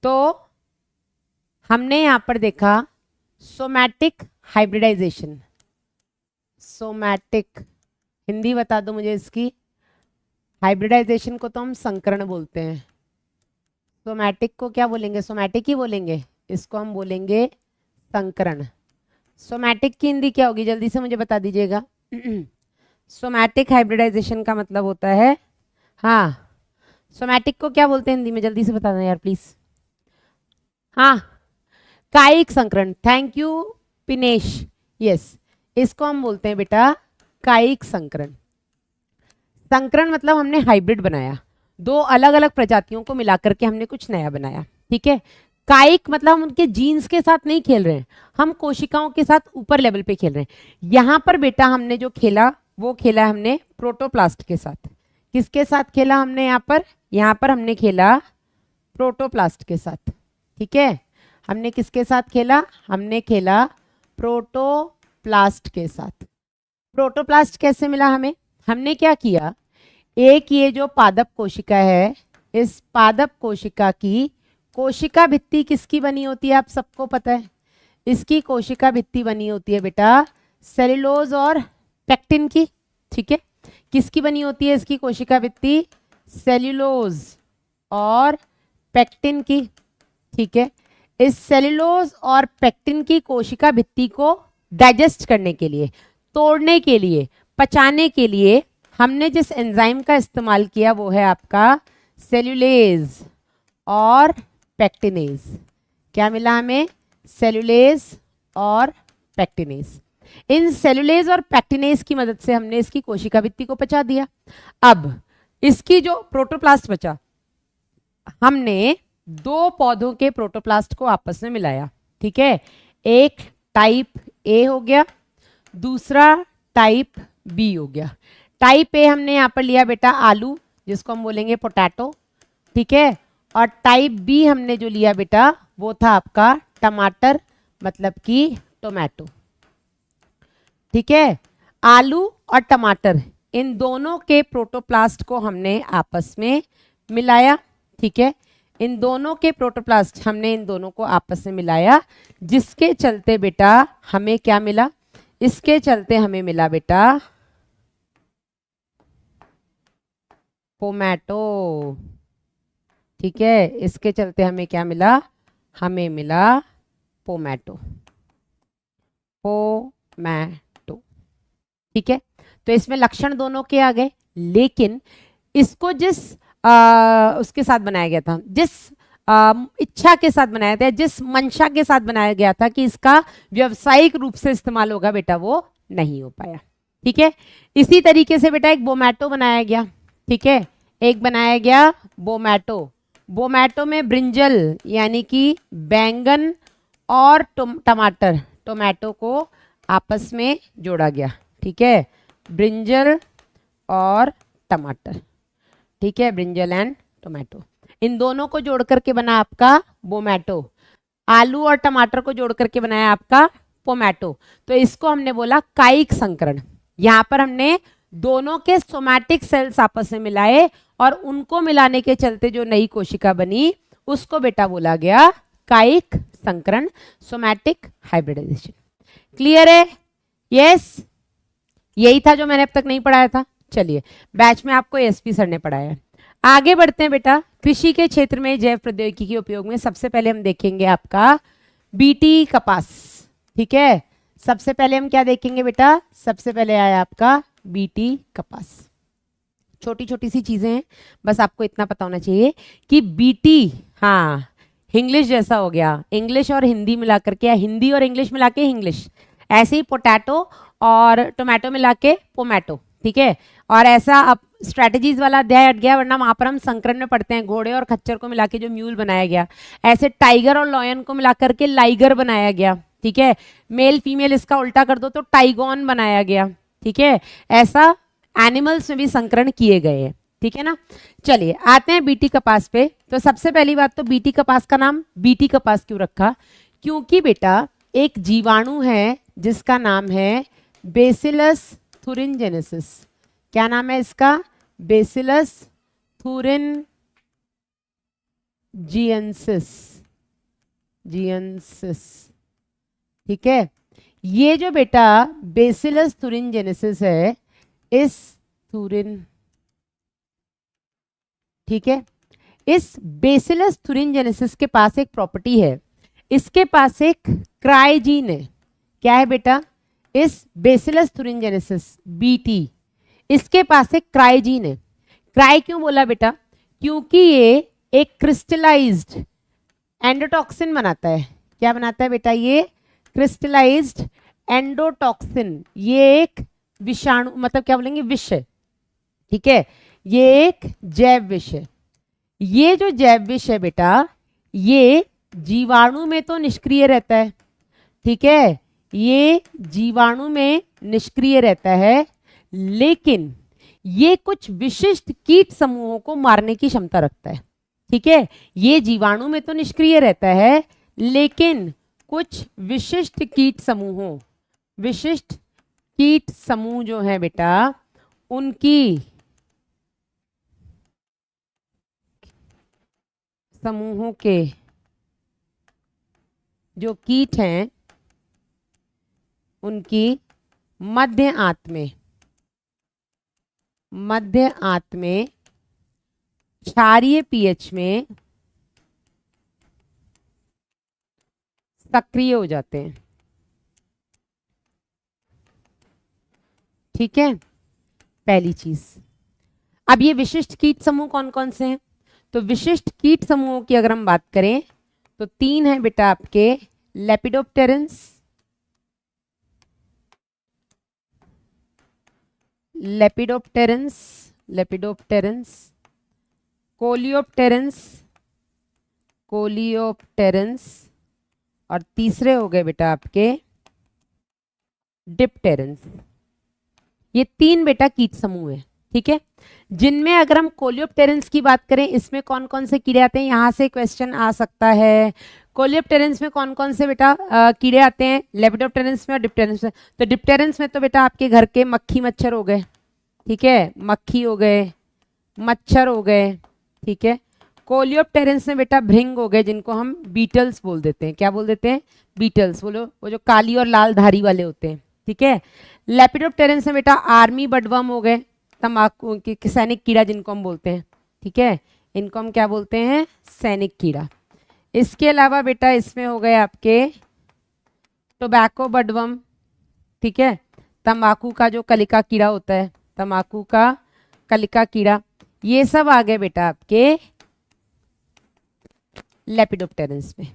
तो हमने यहां पर देखा सोमैटिक हाइब्रिडाइजेशन। सोमैटिक, हिंदी बता दो मुझे इसकी। हाइब्रिडाइजेशन को तो हम संकरण बोलते हैं, सोमैटिक को क्या बोलेंगे? सोमैटिक ही बोलेंगे, इसको हम बोलेंगे संकरण। सोमैटिक की हिंदी क्या होगी, जल्दी से मुझे बता दीजिएगा। सोमैटिक हाइब्रिडाइजेशन का मतलब होता है, हाँ, सोमैटिक को क्या बोलते हैं हिंदी में? जल्दी से बता दें यार प्लीज। हाँ, कायिक संकरण। थैंक यू पिनेश, यस, इसको हम बोलते हैं बेटा कायिक संकरण। संकरण मतलब हमने हाइब्रिड बनाया, दो अलग अलग प्रजातियों को मिलाकर के हमने कुछ नया बनाया, ठीक है। कायिक मतलब हम उनके जीन्स के साथ नहीं खेल रहे हैं, हम कोशिकाओं के साथ ऊपर लेवल पे खेल रहे हैं। यहां पर बेटा हमने जो खेला वो खेला हमने प्रोटोप्लास्ट के साथ। किसके साथ खेला हमने यहाँ पर हमने खेला प्रोटोप्लास्ट के साथ, ठीक है। हमने किसके साथ खेला? हमने खेला प्रोटोप्लास्ट के साथ। प्रोटोप्लास्ट कैसे मिला हमें? हमने क्या किया, एक ये जो पादप कोशिका है, इस पादप कोशिका की कोशिका भित्ति किसकी बनी होती है? आप सबको पता है, इसकी कोशिका भित्ति बनी होती है बेटा सेलुलोज और पेक्टिन की, ठीक है। किसकी बनी होती है इसकी कोशिका भित्ति? सेल्यूलोज और पेक्टिन की, ठीक है। इस सेल्यूलोज और पेक्टिन की कोशिका भित्ति को डाइजेस्ट करने के लिए, तोड़ने के लिए, पचाने के लिए हमने जिस एंजाइम का इस्तेमाल किया वो है आपका सेल्यूलेज और पेक्टिनेज। क्या मिला हमें? सेल्यूलेज और पेक्टिनेज। इन सेल्यूलेज और पेक्टिनेज की मदद से हमने इसकी कोशिका भित्ति को पचा दिया। अब इसकी जो प्रोटोप्लास्ट बचा, हमने दो पौधों के प्रोटोप्लास्ट को आपस में मिलाया, ठीक है। एक टाइप ए हो गया, दूसरा टाइप बी हो गया। टाइप ए हमने यहाँ पर लिया बेटा आलू, जिसको हम बोलेंगे पोटैटो, ठीक है। और टाइप बी हमने जो लिया बेटा वो था आपका टमाटर, मतलब कि टोमेटो, ठीक है। आलू और टमाटर, इन दोनों के प्रोटोप्लास्ट को हमने आपस में मिलाया, ठीक है। इन दोनों के प्रोटोप्लास्ट हमने इन दोनों को आपस में मिलाया, जिसके चलते बेटा हमें क्या मिला? इसके चलते हमें मिला बेटा पोमैटो, ठीक है। इसके चलते हमें क्या मिला? हमें मिला पोमैटो, पोमैटो, ठीक है। तो इसमें लक्षण दोनों के आ गए, लेकिन इसको जिस उसके साथ बनाया गया था, जिस इच्छा के साथ बनाया था, जिस मंशा के साथ बनाया गया था कि इसका व्यावसायिक रूप से इस्तेमाल होगा बेटा, वो नहीं हो पाया, ठीक है। इसी तरीके से बेटा एक बोमैटो बनाया गया, ठीक है। एक बनाया गया बोमैटो। बोमैटो में ब्रिंजल यानी कि बैंगन और टमाटर, टोमेटो को आपस में जोड़ा गया, ठीक है, ब्रिंजल और टमाटर, ठीक है, ब्रिंजल एंड टोमेटो, इन दोनों को जोड़ करके बना आपका बोमेटो, आलू और टमाटर को जोड़ करके बनाया आपका पोमेटो। तो इसको हमने बोला कायिक संकरण। यहां पर हमने दोनों के सोमैटिक सेल्स आपस में मिलाए और उनको मिलाने के चलते जो नई कोशिका बनी उसको बेटा बोला गया कायिक संकरण, सोमैटिक हाइब्रिडाइजेशन। क्लियर है? यस, यही था जो मैंने अब तक नहीं पढ़ाया था। चलिए, बैच में आपको एसपी सर ने पढ़ाया है। आगे बढ़ते हैं बेटा। कृषि के क्षेत्र में जैव प्रौद्योगिकी के उपयोग में सबसे पहले हम देखेंगे आपका बीटी कपास, ठीक है। सबसे पहले हम क्या देखेंगे बेटा? सबसे पहले आया आपका बीटी कपास। छोटी छोटी सी चीजें हैं, बस आपको इतना पता होना चाहिए कि बीटी, हाँ, इंग्लिश जैसा हो गया, इंग्लिश और हिंदी मिला करके, या हिंदी और इंग्लिश मिला के इंग्लिश, ऐसे ही पोटैटो और टोमेटो मिला के पोमेटो, ठीक है। और ऐसा अब स्ट्रेटजीज वाला अध्याय हट गया, वरना वहां पर हम संकरण में पढ़ते हैं घोड़े और खच्चर को मिला के जो म्यूल बनाया गया, ऐसे टाइगर और लॉयन को मिला करके लाइगर बनाया गया, ठीक है। मेल फीमेल इसका उल्टा कर दो तो टाइगॉन बनाया गया, ठीक है। ऐसा एनिमल्स में भी संकरण किए गए हैं, ठीक है ना। चलिए आते हैं बीटी कपास पे। तो सबसे पहली बात तो बीटी कपास का नाम बीटी कपास क्यों रखा? क्योंकि बेटा एक जीवाणु है जिसका नाम है बेसिलस थुरिनजेनेसिस। क्या नाम है इसका? बेसिलस थुरिनजिएंसिस, ठीक है। ये जो बेटा बेसिलस थुरिनजेनेसिस है, इस थुरिन, ठीक है, इस बेसिलस थुरिनजेनेसिस के पास एक प्रॉपर्टी है, इसके पास एक क्राइजीन है। क्या है बेटा? इस बेसिलस थुरिनजेनेसिस बीटी, इसके पास एक क्राइजीन है। क्राई क्यों बोला बेटा? क्योंकि ये एक क्रिस्टलाइज्ड एंडोटॉक्सिन बनाता है। क्या बनाता है बेटा? ये क्रिस्टलाइज्ड एंडोटॉक्सिन। ये एक विषाणु, मतलब क्या बोलेंगे, विष है, ठीक है। ये एक जैव विष है। ये जो जैव विष है बेटा, ये जीवाणु में तो निष्क्रिय रहता है, ठीक है, ये जीवाणु में निष्क्रिय रहता है, लेकिन ये कुछ विशिष्ट कीट समूहों को मारने की क्षमता रखता है, ठीक है। ये जीवाणु में तो निष्क्रिय रहता है, लेकिन कुछ विशिष्ट कीट समूहों, विशिष्ट कीट समूह जो है बेटा, उनकी समूहों के जो कीट हैं उनकी मध्य आंत में क्षारीय पीएच में सक्रिय हो जाते हैं, ठीक है, पहली चीज। अब ये विशिष्ट कीट समूह कौन कौन से हैं? तो विशिष्ट कीट समूहों की अगर हम बात करें तो 3 है बेटा आपके, लेपिडोप्टेरन्स, कोलियोप्टेरन्स, और तीसरे हो गए बेटा आपके डिप्टेरन्स। ये 3 बेटा कीट समूह है, ठीक है, जिनमें अगर हम कोलियोप्टेरन्स की बात करें, इसमें कौन कौन से कीड़े आते हैं? यहां से क्वेश्चन आ सकता है। कोलियोप्टेरन्स में कौन कौन से बेटा कीड़े आते हैं? लेपिडोप्टेरन्स में और डिप्टेरन्स में। तो डिप्टेरन्स में तो बेटा आपके घर के मक्खी मच्छर हो गए, ठीक है, मक्खी हो गए, मच्छर हो गए, ठीक है। कोलियोप्टेरन्स में बेटा भृंग हो गए, जिनको हम बीटल्स बोल देते हैं। क्या बोल देते हैं? बीटल्स। बोलो, वो जो काली और लाल धारी वाले होते हैं, ठीक है। लेपिडोप्टेरन्स में बेटा आर्मी बडवर्म हो गए, तंबाकू की सैनिक कीड़ा जिनको हम बोलते हैं, ठीक है, इनको हम क्या बोलते हैं? सैनिक कीड़ा। इसके अलावा बेटा इसमें हो गए आपके टोबैको बडवर्म, ठीक है, तंबाकू का जो कलिका कीड़ा होता है, तंबाकू का कलिका कीड़ा, ये सब आ गए बेटा आपके लेपिडोप्टेरन्स में,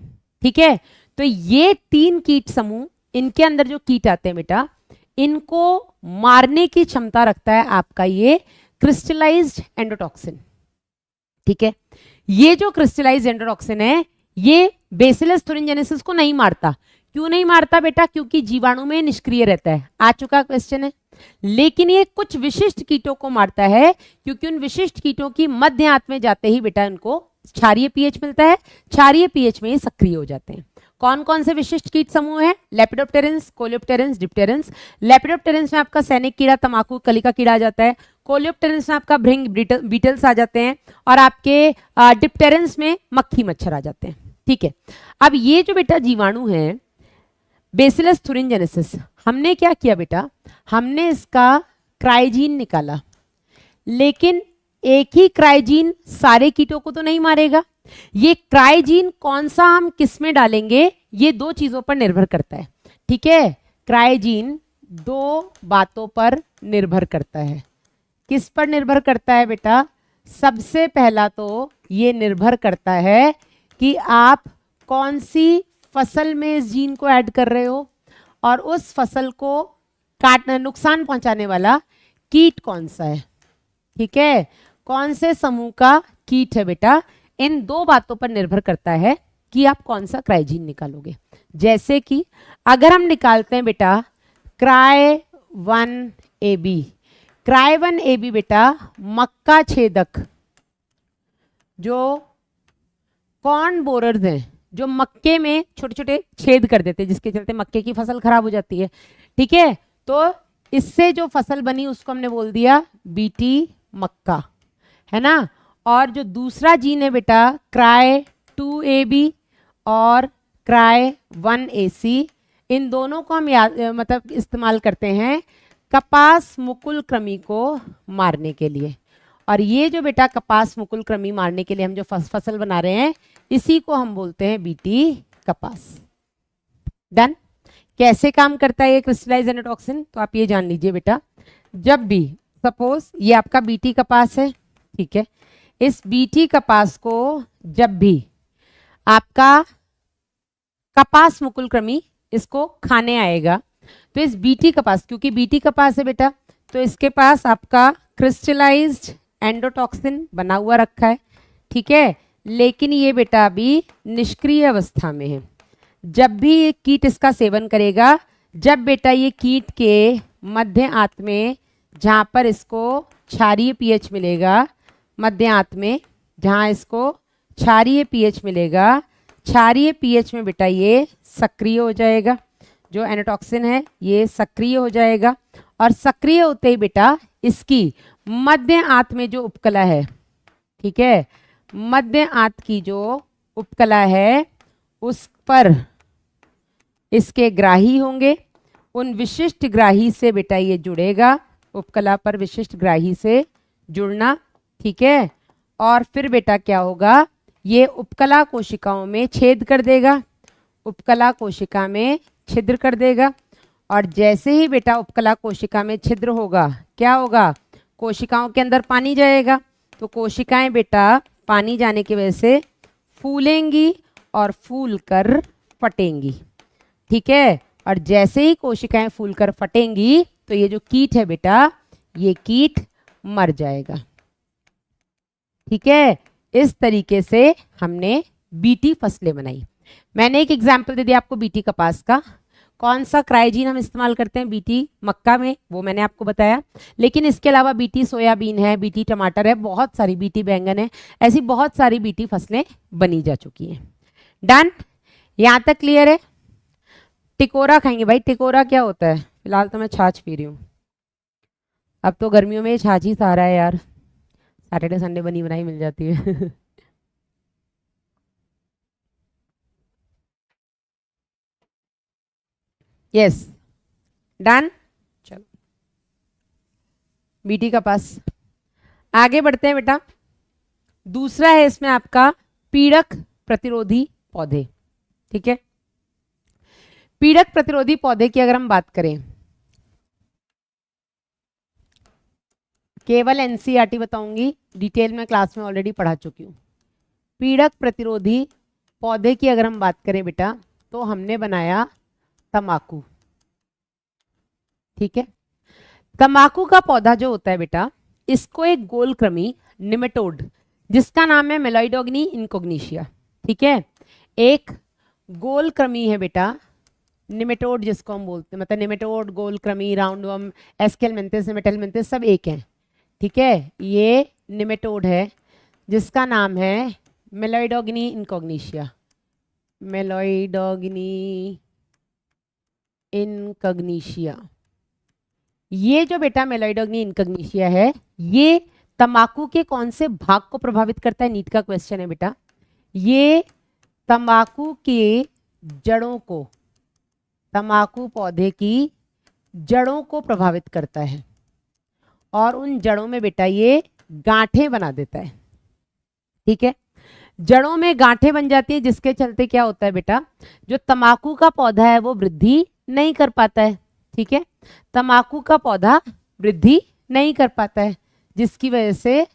ठीक है। तो ये 3 कीट समूह, इनके अंदर जो कीट आते हैं बेटा, इनको मारने की क्षमता रखता है आपका ये क्रिस्टलाइज्ड एंडोटॉक्सिन, ठीक है। ये जो क्रिस्टलाइज्ड एंडोटॉक्सिन है, ये बेसिलस थुरिनजेनेसिस को नहीं मारता। क्यों नहीं मारता बेटा? क्योंकि जीवाणु में निष्क्रिय रहता है। आ चुका क्वेश्चन है। लेकिन ये कुछ विशिष्ट कीटों को मारता है, क्योंकि उन विशिष्ट कीटों की मध्य आंत में जाते ही बेटा इनको क्षारीय पीएच मिलता है। क्षारीय पीएच में ये सक्रिय हो जाते हैं। कौन कौन से विशिष्ट कीट समूह है? Lepidopterans, coleopterans, dipterans. लेपिडोप्टेरेंस में आपका सैनिक कीड़ा, तंबाकू कली का कीड़ा आ जाता है। कोलियोप्टेरेंस में आपका भृंग, बीटल्स आ जाते हैं। और आपके डिप्टेरेंस में मक्खी मच्छर आ जाते हैं। ठीक है, अब ये जो बेटा जीवाणु है बेसिलस थुरिनजेनेसिस, हमने क्या किया बेटा? हमने इसका क्राइजीन निकाला, लेकिन एक ही क्राइजीन सारे कीटों को तो नहीं मारेगा। ये क्राइजीन कौन सा हम किस में डालेंगे, ये दो चीजों पर निर्भर करता है। ठीक है, क्राइजीन दो बातों पर निर्भर करता है। किस पर निर्भर करता है बेटा? सबसे पहला तो ये निर्भर करता है कि आप कौन सी फसल में इस जीन को ऐड कर रहे हो, और उस फसल को काटना, नुकसान पहुंचाने वाला कीट कौन सा है। ठीक है, कौन से समूह का कीट है बेटा? इन दो बातों पर निर्भर करता है कि आप कौन सा क्राइजीन निकालोगे। जैसे कि अगर हम निकालते हैं बेटा क्राई1AB, क्राई1AB बेटा मक्का छेदक, जो कॉर्न बोरर्स हैं, जो मक्के में छोटे छोटे छेद कर देते हैं, जिसके चलते मक्के की फसल खराब हो जाती है। ठीक है, तो इससे जो फसल बनी उसको हमने बोल दिया बीटी मक्का, है ना। और जो दूसरा जीन है बेटा क्राई2AB और क्राई1AC, इन दोनों को हम मतलब इस्तेमाल करते हैं कपास मुकुल कृमि को मारने के लिए। और ये जो बेटा कपास मुकुल कृमि मारने के लिए हम जो फसल बना रहे हैं, इसी को हम बोलते हैं बीटी कपास। डन। कैसे काम करता है ये क्रिस्टलाइज्ड एंडोटॉक्सिन? तो आप ये जान लीजिए बेटा, जब भी सपोज ये आपका बीटी कपास है, ठीक है, इस बीटी कपास को जब भी आपका कपास मुकुल कृमि इसको खाने आएगा, तो इस बीटी कपास, क्योंकि बीटी कपास है बेटा, तो इसके पास आपका क्रिस्टलाइज्ड एंडोटॉक्सिन बना हुआ रखा है। ठीक है, लेकिन ये बेटा अभी निष्क्रिय अवस्था में है। जब भी ये कीट इसका सेवन करेगा, जब बेटा ये कीट के मध्य आंत में, जहाँ पर इसको क्षारीय पीएच मिलेगा, मध्य आंत में जहाँ इसको क्षारीय पीएच मिलेगा, क्षारीय पीएच में बेटा ये सक्रिय हो जाएगा। जो एंडोटॉक्सिन है ये सक्रिय हो जाएगा, और सक्रिय होते ही बेटा इसकी मध्य आंत में जो उपकला है, ठीक है, मध्य आंत की जो उपकला है उस पर इसके ग्राही होंगे। उन विशिष्ट ग्राही से बेटा ये जुड़ेगा, उपकला पर विशिष्ट ग्राही से जुड़ना। ठीक है, और फिर बेटा क्या होगा, ये उपकला कोशिकाओं में छेद कर देगा, उपकला कोशिका में छिद्र कर देगा। और जैसे ही बेटा उपकला कोशिका में छिद्र होगा, क्या होगा, कोशिकाओं के अंदर पानी जाएगा, तो कोशिकाएं बेटा पानी जाने की वजह से फूलेंगी और फूल कर फटेंगी। ठीक है, और जैसे ही कोशिकाएं फूलकर फटेंगी, तो ये जो कीट है बेटा, ये कीट मर जाएगा। ठीक है, इस तरीके से हमने बीटी फसलें बनाई। मैंने एक एग्जाम्पल दे दिया आपको बीटी कपास का। कौन सा क्राइजीन हम इस्तेमाल करते हैं बीटी मक्का में, वो मैंने आपको बताया। लेकिन इसके अलावा बीटी सोयाबीन है, बीटी टमाटर है, बहुत सारी बीटी बैंगन है, ऐसी बहुत सारी बीटी फसलें बनी जा चुकी हैं। डन, यहाँ तक क्लियर है? टिकोरा खाएंगे भाई। टिकोरा क्या होता है? फिलहाल तो मैं छाछ पी रही हूँ। अब तो गर्मियों में छाछ ही सहारा है यार, सैटरडे संडे बनी बनाई मिल जाती है। Yes, done. चलो बीटी का पास आगे बढ़ते हैं बेटा। दूसरा है इसमें आपका पीड़क प्रतिरोधी पौधे। ठीक है, पीड़क प्रतिरोधी पौधे की अगर हम बात करें, केवल एनसीईआरटी बताऊंगी, डिटेल में क्लास में ऑलरेडी पढ़ा चुकी हूँ। पीड़क प्रतिरोधी पौधे की अगर हम बात करें बेटा, तो हमने बनाया तंबाकू। ठीक है, तंबाकू का पौधा जो होता है बेटा, इसको एक गोल कृमि निमेटोड, जिसका नाम है मेलोइडोगनी इनकोग्निशिया, ठीक है, एक गोल कृमि है बेटा, निमेटोड जिसको हम बोलते हैं, मतलब निमेटोड, गोल कृमि, राउंडवर्म, एस्केलमेंथिस, निमेटलमेंथिस सब एक हैं, ठीक है। ये निमेटोड है जिसका नाम है मेलोइडोगनी इनकॉग्निशिया, मेलोइडोगनी इनकॉग्निशिया। ये जो बेटा मेलोइडोगनी इनकॉग्निशिया है, ये तंबाकू के कौन से भाग को प्रभावित करता है? नीट का क्वेश्चन है बेटा। ये तंबाकू के जड़ों को, तंबाकू पौधे की जड़ों को प्रभावित करता है, और उन जड़ों में बेटा ये गांठें बना देता है, ठीक है। जड़ों में गांठें बन जाती है, जिसके चलते क्या होता है बेटा, जो तंबाकू का पौधा है वो वृद्धि नहीं कर पाता है, ठीक है। तंबाकू का पौधा वृद्धि नहीं कर पाता है, जिसकी वजह से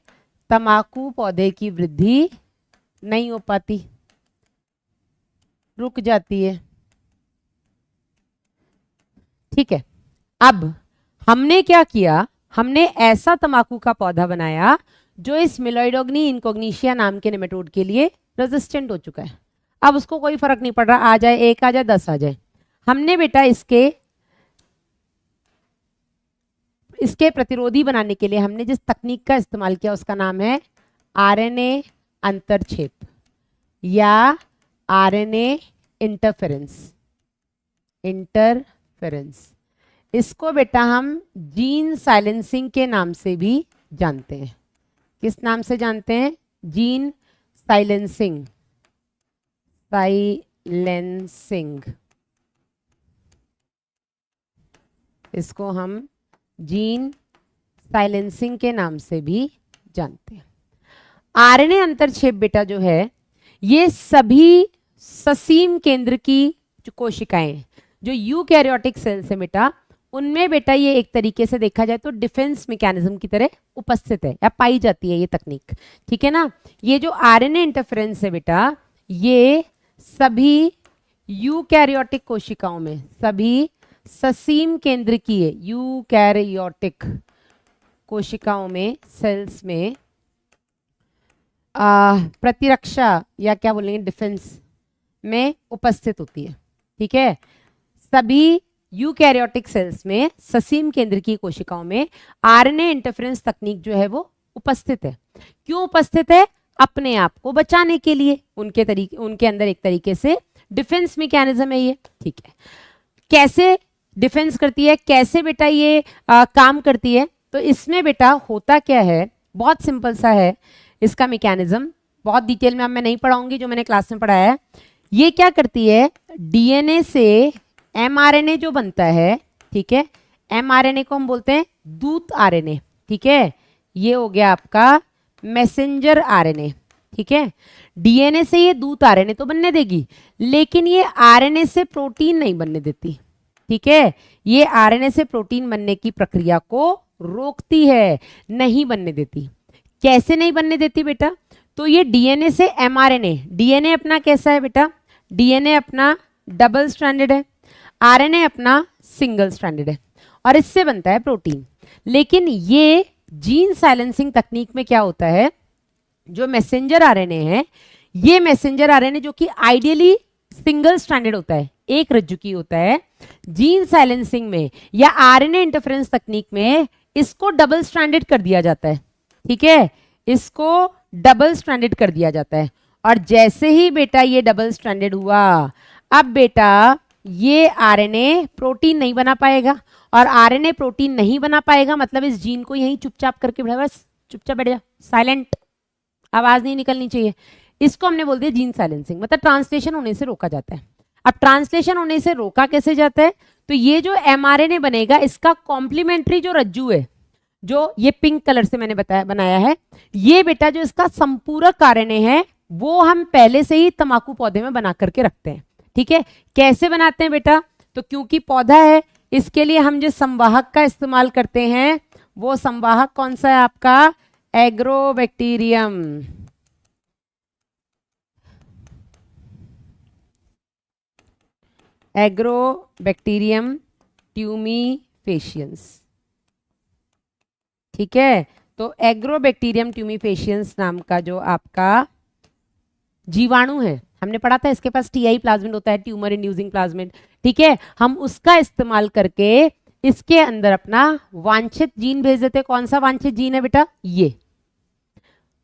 तंबाकू पौधे की वृद्धि नहीं हो पाती, रुक जाती है, ठीक है। अब हमने क्या किया, हमने ऐसा तंबाकू का पौधा बनाया जो इस मेलोइडोगनी इनकॉग्निशिया नाम के नेमेटोड के लिए रेजिस्टेंट हो चुका है। अब उसको कोई फर्क नहीं पड़ रहा, आ जाए 1 आ जाए 10 आ जाए। हमने बेटा इसके प्रतिरोधी बनाने के लिए हमने जिस तकनीक का इस्तेमाल किया उसका नाम है आरएनए अंतरक्षेप या आरएनए इंटरफेरेंस। इसको बेटा हम जीन साइलेंसिंग के नाम से भी जानते हैं। किस नाम से जानते हैं? Gene silencing. इसको हम जीन साइलेंसिंग के नाम से भी जानते हैं। आरएनए अंतरक्षेप बेटा जो है, ये सभी ससीम केंद्र की जो कोशिकाएं, जो यूकैरियोटिक सेल्स है बेटा, उनमें बेटा ये एक तरीके से देखा जाए तो डिफेंस मैकेनिज्म की तरह उपस्थित है या पाई जाती है ये तकनीक, ठीक है ना। ये जो आरएनए इंटरफेरेंस है बेटा, ये सभी यूकैरियोटिक कोशिकाओं में, सभी ससीम केंद्र की है, यूकैरियोटिक कोशिकाओं में, सेल्स में प्रतिरक्षा या क्या बोलेंगे, डिफेंस में उपस्थित होती है, ठीक है। सभी यूकैरियोटिक सेल्स में, ससीम केंद्र की कोशिकाओं में आरएनए इंटरफेरेंस तकनीक जो है वो उपस्थित है। क्यों उपस्थित है? अपने आप को बचाने के लिए। उनके अंदर एक तरीके से डिफेंस मैकेनिज्म है ये, ठीक है। कैसे डिफेंस करती है, कैसे बेटा ये काम करती है? तो इसमें बेटा होता क्या है, बहुत सिंपल सा है इसका मैकेनिज्म, बहुत डिटेल में अब मैं नहीं पढ़ाऊंगी, जो मैंने क्लास में पढ़ाया है। ये क्या करती है, डीएनए से एमआरएनए जो बनता है, ठीक है, एमआरएनए को हम बोलते हैं दूत आरएनए, ठीक है। ये हो गया आपका मैसेंजर आरएनए, ठीक है। डीएनए से ये दूत आरएनए तो बनने देगी, लेकिन ये आरएनए से प्रोटीन नहीं बनने देती, ठीक है। ये आरएनए से प्रोटीन बनने की प्रक्रिया को रोकती है, नहीं बनने देती। कैसे नहीं बनने देती बेटा? तो ये डीएनए से एमआरएनए, डीएनए अपना कैसा है बेटा, डीएनए अपना डबल स्ट्रैंडेड है, आरएनए अपना सिंगल स्ट्रैंडेड है, और इससे बनता है प्रोटीन। लेकिन ये जीन साइलेंसिंग तकनीक में क्या होता है, जो मैसेंजर आरएनए है, ये मैसेंजर आरएनए जो कि आइडियली सिंगल स्ट्रैंडेड होता है, एक रज्जुकी होता है, जीन साइलेंसिंग में या आरएनए इंटरफेरेंस तकनीक में इसको डबल स्ट्रैंडेड कर दिया जाता है, ठीक है। इसको डबल स्ट्रैंडेड कर दिया जाता है, और जैसे ही बेटा ये डबल स्ट्रैंडेड हुआ, अब बेटा ये आरएनए प्रोटीन नहीं बना पाएगा, और आरएनए प्रोटीन नहीं बना पाएगा मतलब इस जीन को यहीं चुपचाप करके बैठा, बस चुपचाप बैठ जा, साइलेंट, आवाज नहीं निकलनी चाहिए। इसको हमने बोल दिया जीन साइलेंसिंग, मतलब ट्रांसलेशन होने से रोका जाता है। अब ट्रांसलेशन होने से रोका कैसे जाता है? तो ये जो एमआरएनए बनेगा, इसका कॉम्प्लीमेंट्री जो रज्जू है, जो ये पिंक कलर से मैंने बनाया है, ये बेटा जो इसका संपूरक आरएनए है, वो हम पहले से ही तंबाकू पौधे में बना करके रखते हैं, ठीक है। कैसे बनाते हैं बेटा? तो क्योंकि पौधा है, इसके लिए हम जिस संवाहक का इस्तेमाल करते हैं, वो संवाहक कौन सा है आपका? एग्रोबैक्टीरियम। एग्रोबैक्टीरियम ट्यूमीफेशियंस, ठीक है। तो एग्रोबैक्टीरियम ट्यूमीफेशियंस नाम का जो आपका जीवाणु है, हमने पढ़ा था इसके पास टीआई प्लाज्मिड होता है, ट्यूमर इंड्यूसिंग प्लाज्मिड, ठीक है। हम उसका इस्तेमाल करके इसके अंदर अपना वांछित जीन भेज देते हैं। कौन सा वांछित जीन है बेटा? ये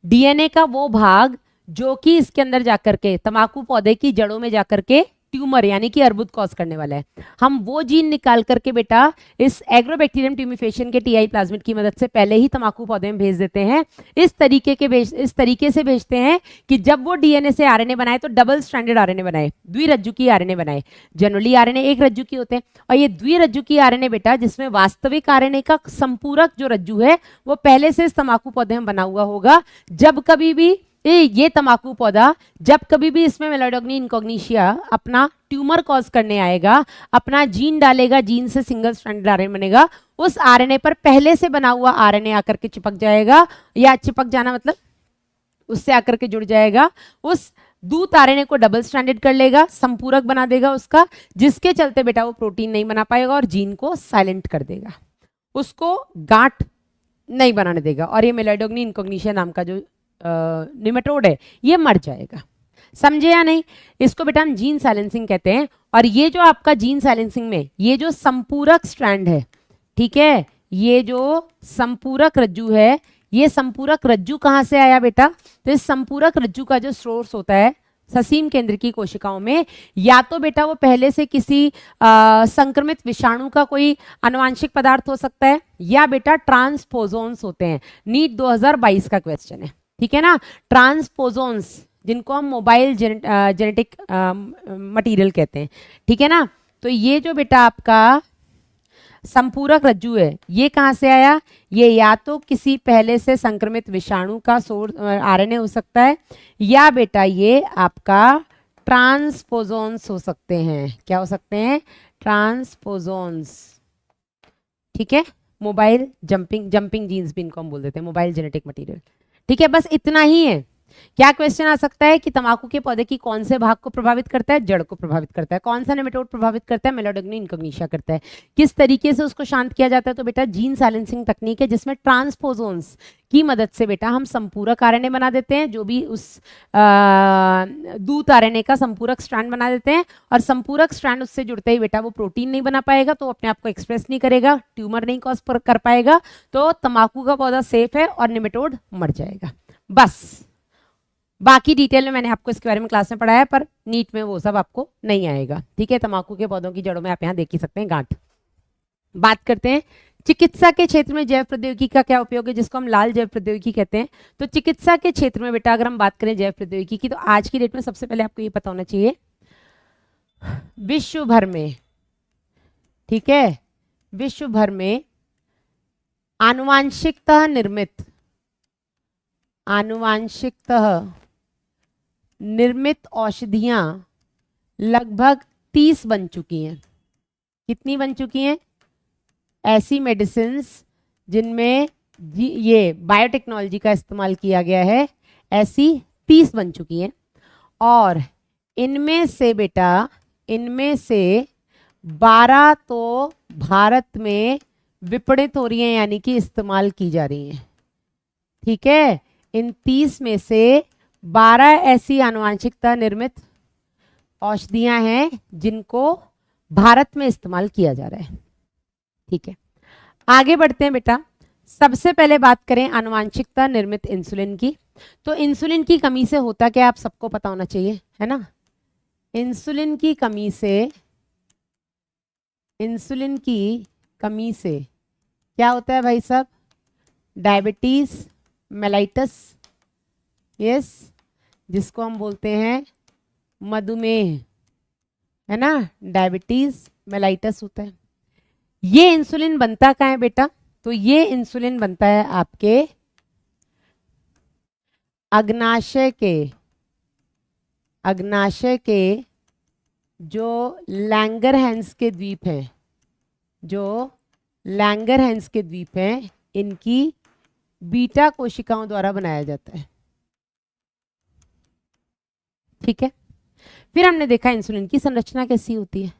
डीएनए का वो भाग जो कि इसके अंदर जाकर के तंबाकू पौधे की जड़ों में जाकर के ट्यूमर यानी कि अर्बुद कॉज करने वाला है। हम वो जीन निकाल करके बेटा इस एग्रोबैक्टीरियम ट्यूमिफेशियन के टीआई प्लाज्मिड की मदद से पहले ही तंबाकू पौधे में भेज देते हैं। इस तरीके से भेजते हैं कि जब वो डीएनए से आरएनए बनाए तो डबल स्ट्रैंडेड आरएनए बनाए, द्विरज्जु की आरएनए बनाए। जनरली आरएनए एक रज्जु की होते हैं और ये द्विरज्जु की आरएनए बेटा जिसमें वास्तविक आरएनए का संपूरक जो रज्जु है वो पहले से इस तंबाकू पौधे में बना हुआ होगा। जब कभी भी ये तंबाकू पौधा जब कभी भी इसमें मेलाडोग्नी इनकॉग्निशिया अपना ट्यूमर कॉज करने आएगा, अपना जीन डालेगा, जीन से सिंगल स्ट्रैंडेड आरएनए बनेगा, उस आरएनए पर पहले से बना हुआ आरएनए आकर के चिपक जाएगा, या चिपक जाना मतलब उससे आकर के जुड़ जाएगा, उस दूत आरएनए को डबल स्ट्रैंडेड कर लेगा, संपूरक बना देगा उसका, जिसके चलते बेटा वो प्रोटीन नहीं बना पाएगा और जीन को साइलेंट कर देगा, उसको गांठ नहीं बनाने देगा और ये मेलाडोग्नी इनकॉग्निशिया नाम का जो निमेटोड है ये मर जाएगा। समझे या नहीं? इसको बेटा हम जीन साइलेंसिंग कहते हैं। और ये जो आपका जीन साइलेंसिंग में ये जो संपूरक स्ट्रैंड है, ठीक है, ये जो संपूरक रज्जु है, ये संपूरक रज्जु कहां से आया बेटा? तो इस संपूरक रज्जु का जो सोर्स होता है ससीम केंद्र की कोशिकाओं में, या तो बेटा वो पहले से किसी संक्रमित विषाणु का कोई आनुवांशिक पदार्थ हो सकता है, या बेटा ट्रांसपोजोन्स होते हैं। नीट 2022 का क्वेश्चन है, ठीक है ना। ट्रांसपोजोन्स जिनको हम मोबाइल जेनेटिक मटेरियल कहते हैं, ठीक है ना। तो ये जो बेटा आपका संपूरक रज्जु है ये कहां से आया? ये या तो किसी पहले से संक्रमित विषाणु का सोर्स आरएनए हो सकता है, या बेटा ये आपका ट्रांसपोजोन्स हो सकते हैं। क्या हो सकते हैं? ट्रांसपोजोन्स, ठीक है। मोबाइल जंपिंग जीन्स भी इनको हम बोल देते हैं, मोबाइल जेनेटिक मटेरियल, ठीक है। बस इतना ही है। क्या क्वेश्चन आ सकता है कि तंबाकू के पौधे की कौन से भाग को प्रभावित करता है? जड़ को प्रभावित करता है। कौन सा नेमेटोड प्रभावित करता है? मेलाडोग्नी इनकॉग्निशिया करता है। किस तरीके से उसको शांत किया जाता है? तो बेटा जीन साइलेंसिंग तकनीक है जिसमें ट्रांसपोजोन्स की मदद से बेटा हम संपूरक आरएनए बना देते हैं, जो भी उस दूत आरएनए का संपूरक स्ट्रैंड बना देते हैं, और संपूरक स्ट्रैंड उससे जुड़ते ही बेटा वो प्रोटीन नहीं बना पाएगा, तो अपने आप को एक्सप्रेस नहीं करेगा, ट्यूमर नहीं कॉज कर पाएगा, तो तंबाकू का पौधा सेफ है और नेमेटोड मर जाएगा। बस बाकी डिटेल में मैंने आपको इसके बारे में क्लास में पढ़ाया, पर नीट में वो सब आपको नहीं आएगा, ठीक है। तंबाकू के पौधों की जड़ों में आप यहाँ देख ही सकते हैं गांठ। बात करते हैं चिकित्सा के क्षेत्र में जैव प्रौद्योगिकी का क्या उपयोग है, जिसको हम लाल जैव प्रौद्योगिकी कहते हैं। तो चिकित्सा के क्षेत्र में बेटा अगर हम बात करें जैव प्रौद्योगिकी की, तो आज की डेट में सबसे पहले आपको ये पता होना चाहिए विश्व भर में, ठीक है, विश्व भर में आनुवांशिकतः निर्मित औषधियां लगभग 30 बन चुकी हैं। कितनी बन चुकी हैं? ऐसी मेडिसिन्स जिनमें ये बायोटेक्नोलॉजी का इस्तेमाल किया गया है, ऐसी 30 बन चुकी हैं। और इनमें से बेटा 12 तो भारत में विपणित हो रही हैं, यानी कि इस्तेमाल की जा रही हैं, ठीक है। इन 30 में से 12 ऐसी आनुवांशिकता निर्मित औषधियां हैं जिनको भारत में इस्तेमाल किया जा रहा है, ठीक है। आगे बढ़ते हैं बेटा। सबसे पहले बात करें आनुवांशिकता निर्मित इंसुलिन की। तो इंसुलिन की कमी से होता क्या, आप सबको पता होना चाहिए, है ना। इंसुलिन की कमी से क्या होता है भाई साहब? डायबिटीज मेलाइटस, यस, जिसको हम बोलते हैं मधुमेह, है ना। डायबिटीज मेलाइटस होता है। ये इंसुलिन बनता कहाँ है बेटा? तो ये इंसुलिन बनता है आपके अग्नाशय के जो लैंगरहैंस के द्वीप हैं, इनकी बीटा कोशिकाओं द्वारा बनाया जाता है, ठीक है। फिर हमने देखा इंसुलिन की संरचना कैसी होती है।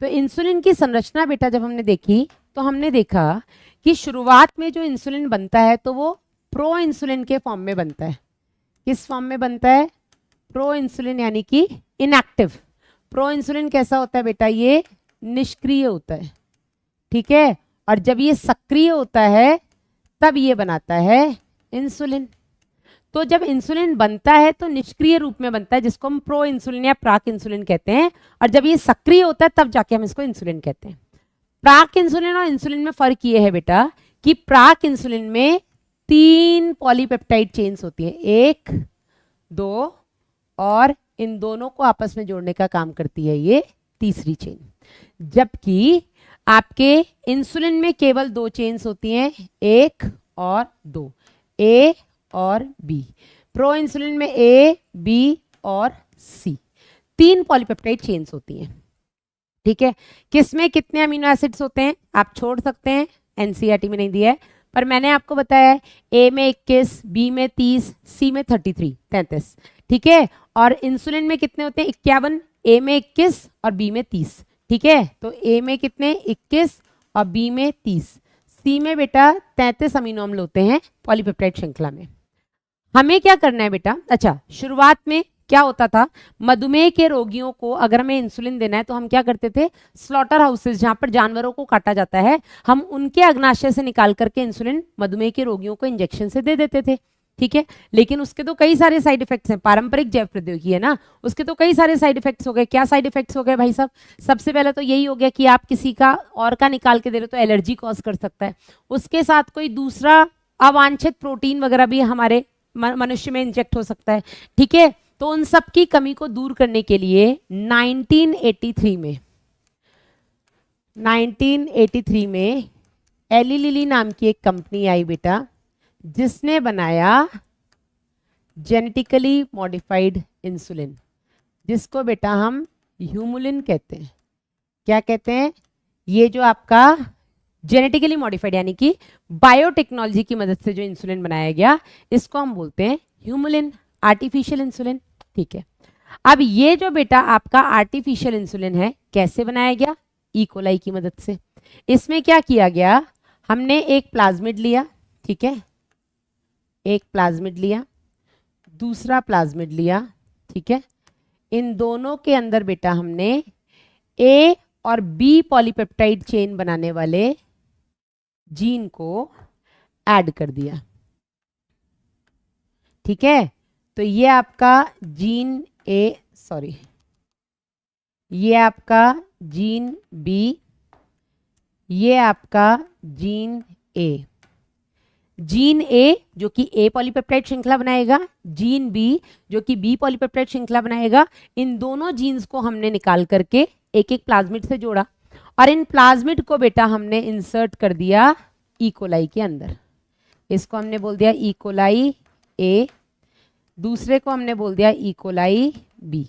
तो इंसुलिन की संरचना बेटा जब हमने देखी तो हमने देखा कि शुरुआत में जो इंसुलिन बनता है तो वो प्रो इंसुलिन के फॉर्म में बनता है। किस फॉर्म में बनता है? प्रो इंसुलिन यानी कि इनएक्टिव। प्रो इंसुलिन कैसा होता है बेटा, ये निष्क्रिय होता है, ठीक है। और जब ये सक्रिय होता है तब ये बनाता है इंसुलिन। तो जब इंसुलिन बनता है तो निष्क्रिय रूप में बनता है, जिसको हम प्रो इंसुलिन या प्राक इंसुलिन कहते हैं, और जब ये सक्रिय होता है तब जाके हम इसको इंसुलिन कहते हैं। प्राक इंसुलिन और इंसुलिन में फर्क ये है बेटा कि प्राक इंसुलिन में 3 पॉलीपेप्टाइड चेन्स होती हैं, 1 2, और इन दोनों को आपस में जोड़ने का काम करती है ये तीसरी चेन। जबकि आपके इंसुलिन में केवल 2 चेन्स होती हैं, 1 और 2, ए और बी। प्रो इंसुलिन में ए, बी और सी, 3 पॉलीपेप्टाइड चेन्स होती हैं, ठीक है। किसमें कितने अमीनो एसिड्स होते हैं आप छोड़ सकते हैं, एनसीईआरटी में नहीं दिया है, पर मैंने आपको बताया है ए में 21, बी में 30, सी में 33, ठीक है। और इंसुलिन में कितने होते हैं, 51, ए में 21 और बी में 30, ठीक है। तो ए में कितने, 21 और बी में 30, सी में बेटा 33 अमीनो अम्ल होते हैं पॉलीपेप्टाइड श्रृंखला में। हमें क्या करना है बेटा, अच्छा शुरुआत में क्या होता था, मधुमेह के रोगियों को अगर हमें इंसुलिन देना है तो हम क्या करते थे, स्लॉटर हाउसेस जहां पर जानवरों को काटा जाता है, हम उनके अग्नाशय से निकाल करके इंसुलिन मधुमेह के रोगियों को इंजेक्शन से दे देते थे, ठीक है। लेकिन उसके तो कई सारे साइड इफेक्ट्स हैं, पारंपरिक जैव प्रौद्योगिकी है ना, उसके तो कई सारे साइड इफेक्ट्स हो गए। क्या साइड इफेक्ट्स हो गए भाई साहब, सबसे पहले तो यही हो गया कि आप किसी का और का निकाल के दे रहे हो तो एलर्जी कॉज कर सकता है, उसके साथ कोई दूसरा अवांछित प्रोटीन वगैरह भी हमारे मनुष्य में इंजेक्ट हो सकता है, ठीक है। तो उन सब की कमी को दूर करने के लिए 1983 में एली लिली नाम की एक कंपनी आई बेटा, जिसने बनाया जेनेटिकली मॉडिफाइड इंसुलिन, जिसको बेटा हम ह्यूमुलिन कहते हैं। क्या कहते हैं, ये जो आपका जेनेटिकली मॉडिफाइड यानी कि बायोटेक्नोलॉजी की मदद से जो इंसुलिन बनाया गया, इसको हम बोलते हैं ह्यूमुलिन, आर्टिफिशियल इंसुलिन, ठीक है। अब ये जो बेटा आपका आर्टिफिशियल इंसुलिन है कैसे बनाया गया, ई कोलाई की मदद से। इसमें क्या किया गया, हमने एक प्लाज्मिड लिया, ठीक है, एक प्लाज्मिड लिया, दूसरा प्लाज्मिड लिया, ठीक है। इन दोनों के अंदर बेटा हमने ए और बी पॉलीपेप्टाइड चेन बनाने वाले जीन को ऐड कर दिया, ठीक है। तो ये आपका जीन ए, सॉरी ये आपका जीन बी, ये आपका जीन ए। जीन ए जो कि ए पॉलीपेप्टाइड श्रृंखला बनाएगा, जीन बी जो कि बी पॉलीपेप्टाइड श्रृंखला बनाएगा। इन दोनों जीन्स को हमने निकाल करके एक एक प्लाज्मिड से जोड़ा, और इन प्लाज्मिड को बेटा हमने इंसर्ट कर दिया ई कोलाई के अंदर। इसको हमने बोल दिया ई कोलाई ए, दूसरे को हमने बोल दिया ई कोलाई बी,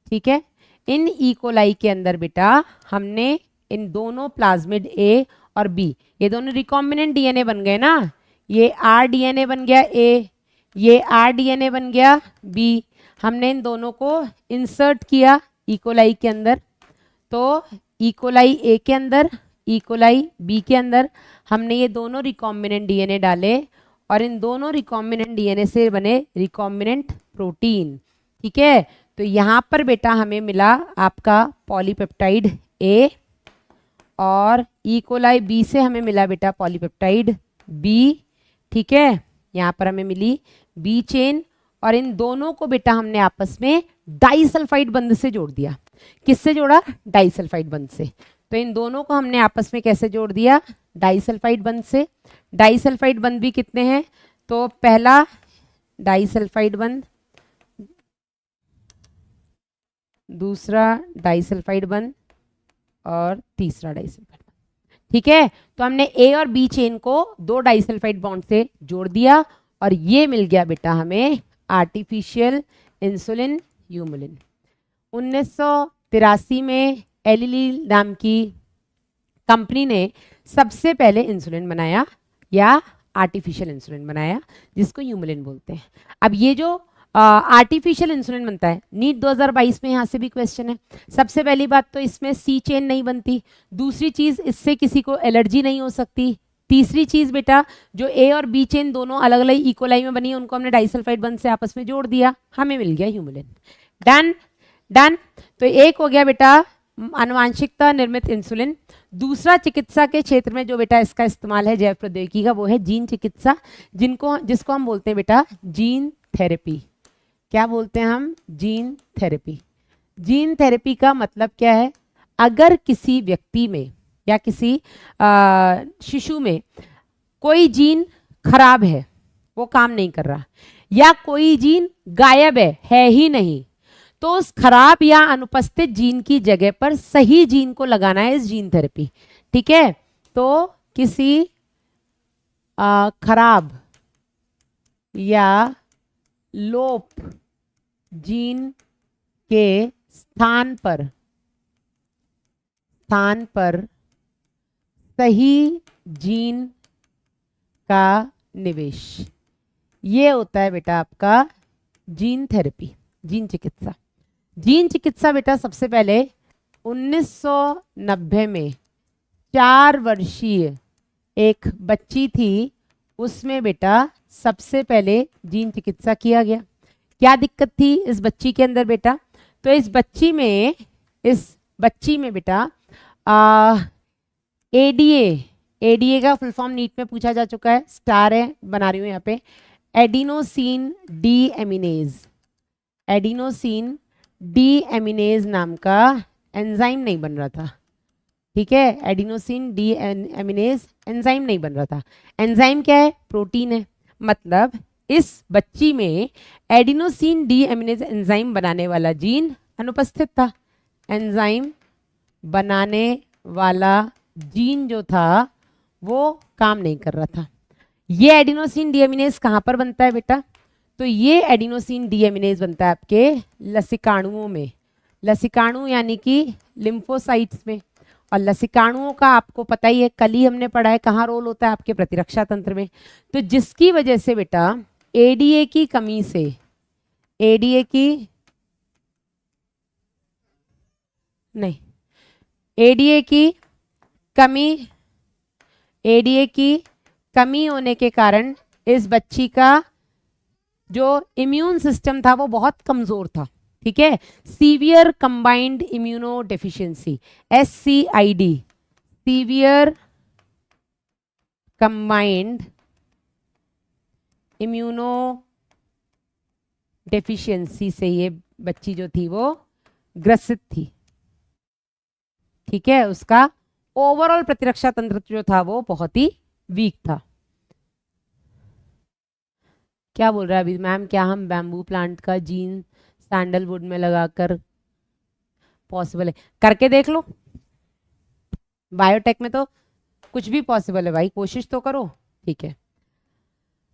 ठीक है। इन ई कोलाई के अंदर बेटा हमने इन दोनों प्लाज्मिड ए और बी, ये दोनों रिकॉम्बिनेंट डीएनए बन गए ना, ये आर डीएनए बन गया ए, ये आर डीएनए बन गया बी। हमने इन दोनों को इंसर्ट किया ई कोलाई के अंदर, तो ई कोलाई ए के अंदर, ई कोलाई बी के अंदर हमने ये दोनों रिकॉम्बिनेंट डीएनए डाले, और इन दोनों रिकॉम्बिनेंट डीएनए से बने रिकॉम्बिनेंट प्रोटीन, ठीक है। तो यहाँ पर बेटा हमें मिला आपका पॉलीपेप्टाइड ए, और ई कोलाई बी से हमें मिला बेटा पॉलीपेप्टाइड बी, ठीक है। यहाँ पर हमें मिली बी चेन, और इन दोनों को बेटा हमने आपस में डाइसल्फाइड बंध से जोड़ दिया। किससे जोड़ा, डाइसल्फाइड बंध से। तो इन दोनों को हमने आपस में कैसे जोड़ दिया, डाइसल्फाइड बंध से। डाइसल्फाइड बंध भी कितने हैं, तो पहला डाइसल्फाइड बंध, दूसरा डाइसल्फाइड बंध, और तीसरा डाइसल्फाइड बंध, ठीक है। तो हमने ए और बी चेन को 2 डाइसल्फाइड बॉन्ड से जोड़ दिया, और ये मिल गया बेटा हमें आर्टिफिशियल इंसुलिन ह्यूमुलिन। 1983 में एली लिली नाम की कंपनी ने सबसे पहले इंसुलिन बनाया, या आर्टिफिशियल इंसुलिन बनाया, जिसको ह्यूमुलिन बोलते हैं। अब ये जो आर्टिफिशियल इंसुलिन बनता है, नीट 2022 में यहाँ से भी क्वेश्चन है। सबसे पहली बात तो इसमें सी चेन नहीं बनती, दूसरी चीज इससे किसी को एलर्जी नहीं हो सकती, तीसरी चीज बेटा, जो ए और बी चेन दोनों अलग अलग इकोलाई में बनी है, उनको हमने डाइसल्फाइड बंध से आपस में जोड़ दिया, हमें मिल गया ह्यूमुलिन। Done done. तो एक हो गया बेटा आनुवांशिकता निर्मित इंसुलिन। दूसरा चिकित्सा के क्षेत्र में जो बेटा इसका इस्तेमाल है जैव प्रौद्योगिकी का, वो है जीन चिकित्सा, जिसको हम बोलते हैं बेटा जीन थेरेपी। क्या बोलते हैं हम? Gene therapy. जीन थेरेपी का मतलब क्या है? अगर किसी व्यक्ति में या किसी शिशु में कोई जीन खराब है, वो काम नहीं कर रहा, या कोई जीन गायब है ही नहीं, तो उस खराब या अनुपस्थित जीन की जगह पर सही जीन को लगाना है इस जीन थेरेपी। ठीक है, तो किसी खराब या लोप जीन के स्थान पर सही जीन का निवेश, ये होता है बेटा आपका जीन थेरेपी, जीन चिकित्सा। जीन चिकित्सा बेटा सबसे पहले 1990 में 4 वर्षीय एक बच्ची थी, उसमें बेटा सबसे पहले जीन चिकित्सा किया गया। क्या दिक्कत थी इस बच्ची के अंदर बेटा? तो इस बच्ची में बेटा एडीए का फुल फॉर्म नीट में पूछा जा चुका है, स्टार है बना रही हूँ यहाँ पे, एडिनोसिन डी एमिनेज नाम का एंजाइम नहीं बन रहा था। ठीक है, एडिनोसिन डी एमिनेज एंजाइम नहीं बन रहा था। एंजाइम क्या है? प्रोटीन है। मतलब इस बच्ची में एडिनोसिन डी एमिनेज एंजाइम बनाने वाला जीन अनुपस्थित था। एंजाइम बनाने वाला जीन जो था वो काम नहीं कर रहा था। ये एडिनोसिन डीएमिनेज कहाँ पर बनता है बेटा? तो ये एडिनोसिन डीएमिनेज बनता है आपके लसिकाणुओं में। लसिकाणु यानी कि लिम्फोसाइट्स में। और लसिकाणुओं का आपको पता ही है, कल ही हमने पढ़ा है कहाँ रोल होता है आपके प्रतिरक्षा तंत्र में। तो जिसकी वजह से बेटा एडीए की कमी से, एडीए की कमी होने के कारण इस बच्ची का जो इम्यून सिस्टम था वो बहुत कमजोर था। ठीक है, severe combined immuno deficiency, SCID, severe combined immuno deficiency से ये बच्ची जो थी वो ग्रसित थी। ठीक है, उसका ओवरऑल प्रतिरक्षा तंत्र जो था वो बहुत ही वीक था। क्या बोल रहा है अभी मैम? क्या हम बैम्बू प्लांट का जीन सैंडलवुड में लगाकर पॉसिबल है? करके देख लो, बायोटेक में तो कुछ भी पॉसिबल है भाई, कोशिश तो करो। ठीक है,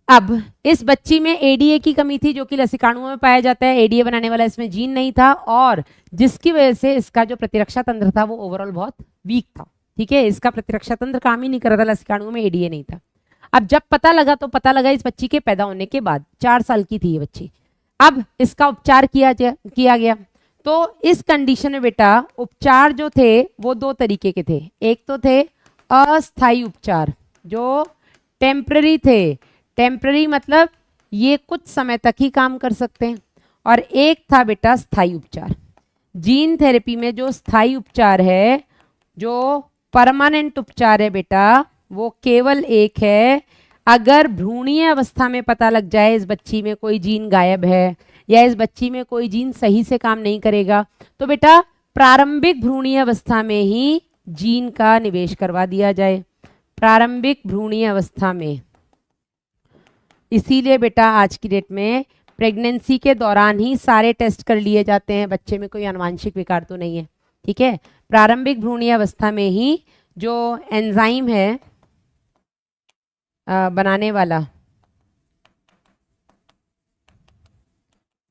अब इस बच्ची में एडीए की कमी थी जो कि लसिकाणुओं में पाया जाता है। एडीए बनाने वाला इसमें जीन नहीं था और जिसकी वजह से इसका जो प्रतिरक्षा तंत्र था वो ओवरऑल बहुत वीक था। ठीक है, इसका प्रतिरक्षा तंत्र काम ही नहीं कर रहा था, लसिकाणुओं में एडीए नहीं था। अब जब पता लगा इस बच्ची के पैदा होने के बाद, 4 साल की थी ये बच्ची, अब इसका उपचार किया गया। तो इस कंडीशन में बेटा उपचार जो थे वो 2 तरीके के थे। एक तो थे अस्थायी उपचार जो टेम्पररी थे, टेम्पररी मतलब ये कुछ समय तक ही काम कर सकते हैं, और एक था बेटा स्थायी उपचार। जीन थेरेपी में जो स्थायी उपचार है, जो परमानेंट उपचार है बेटा, वो केवल एक है। अगर भ्रूणीय अवस्था में पता लग जाए इस बच्ची में कोई जीन गायब है या इस बच्ची में कोई जीन सही से काम नहीं करेगा, तो बेटा प्रारंभिक भ्रूणीय अवस्था में ही जीन का निवेश करवा दिया जाए। प्रारंभिक भ्रूणीय अवस्था में। इसीलिए बेटा आज की डेट में प्रेगनेंसी के दौरान ही सारे टेस्ट कर लिए जाते हैं, बच्चे में कोई आनुवांशिक विकार तो नहीं है। ठीक है, प्रारंभिक भ्रूणीय अवस्था में ही जो एंजाइम है बनाने वाला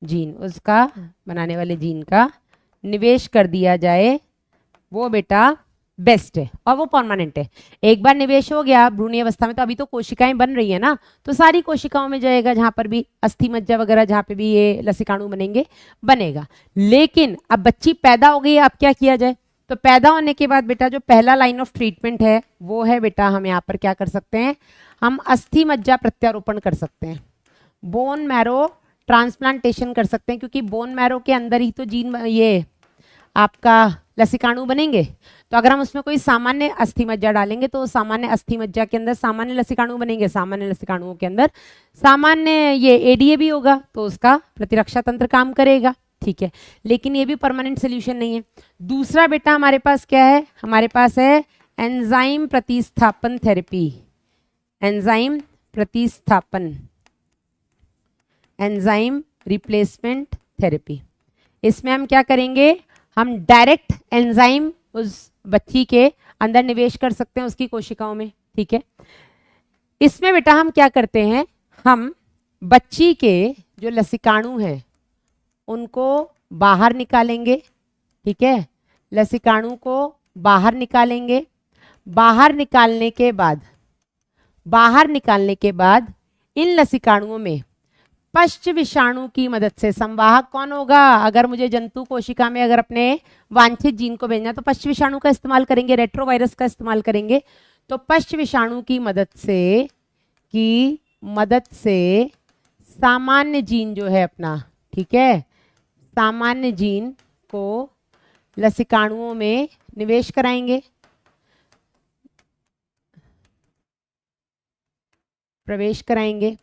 जीन, उसका बनाने वाले जीन का निवेश कर दिया जाए, वो बेटा बेस्ट है और वो परमानेंट है। एक बार निवेश हो गया भ्रूणीय अवस्था में, तो अभी तो कोशिकाएं बन रही है ना, तो सारी कोशिकाओं में जाएगा, जहां पर भी अस्थि मज्जा वगैरह जहां पे भी ये लसिकाणु बनेगा। लेकिन अब बच्ची पैदा हो गई, अब क्या किया जाए? तो पैदा होने के बाद बेटा जो पहला लाइन ऑफ ट्रीटमेंट है वो है बेटा, हम यहाँ पर क्या कर सकते हैं, हम अस्थि मज्जा प्रत्यारोपण कर सकते हैं, बोन मैरो ट्रांसप्लांटेशन कर सकते हैं, क्योंकि बोन मैरो के अंदर ही तो जीन ये आपका लसिकाणु बनेंगे। तो अगर हम उसमें कोई सामान्य अस्थि मज्जा डालेंगे तो सामान्य अस्थि मज्जा के अंदर सामान्य लसिकाणु बनेंगे, सामान्य लसिकाणुओं के अंदर सामान्य ये एडीए भी होगा, तो उसका प्रतिरक्षा तंत्र काम करेगा, ठीक है। लेकिन ये भी परमानेंट सोल्यूशन नहीं है। दूसरा बेटा हमारे पास क्या है, हमारे पास है एंजाइम प्रतिस्थापन थेरेपी, एंजाइम प्रतिस्थापन, एंजाइम रिप्लेसमेंट थेरेपी। इसमें हम क्या करेंगे, हम डायरेक्ट एंजाइम उस बच्ची के अंदर निवेश कर सकते हैं, उसकी कोशिकाओं में, ठीक है। इसमें बेटा हम क्या करते हैं, हम बच्ची के जो लसिकाणु हैं उनको बाहर निकालेंगे, ठीक है, लसिकाणु को बाहर निकालेंगे। बाहर निकालने के बाद इन लसिकाणुओं में पश्च विषाणु की मदद से, संवाहक कौन होगा, अगर मुझे जंतु कोशिका में अगर अपने वांछित जीन को भेजना तो पश्च विषाणु का इस्तेमाल करेंगे, रेट्रोवायरस का इस्तेमाल करेंगे। तो पश्च विषाणु की मदद से सामान्य जीन जो है अपना, ठीक है, सामान्य जीन को लसिकाणुओं में निवेश कराएंगे, प्रवेश कराएंगे,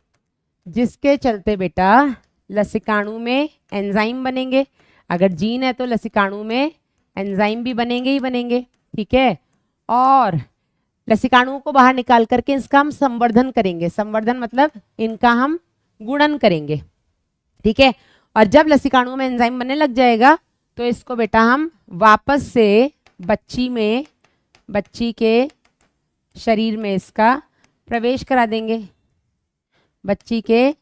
जिसके चलते बेटा लसिकाणु में एंजाइम बनेंगे। अगर जीन है तो लसिकाणु में एंजाइम भी बनेंगे ही बनेंगे, ठीक है। और लसिकाणुओं को बाहर निकाल करके इसका हम संवर्धन करेंगे, संवर्धन मतलब इनका हम गुणन करेंगे, ठीक है। और जब लसिकाणुओं में एंजाइम बनने लग जाएगा तो इसको बेटा हम वापस से बच्ची के शरीर में इसका प्रवेश करा देंगे, बच्ची के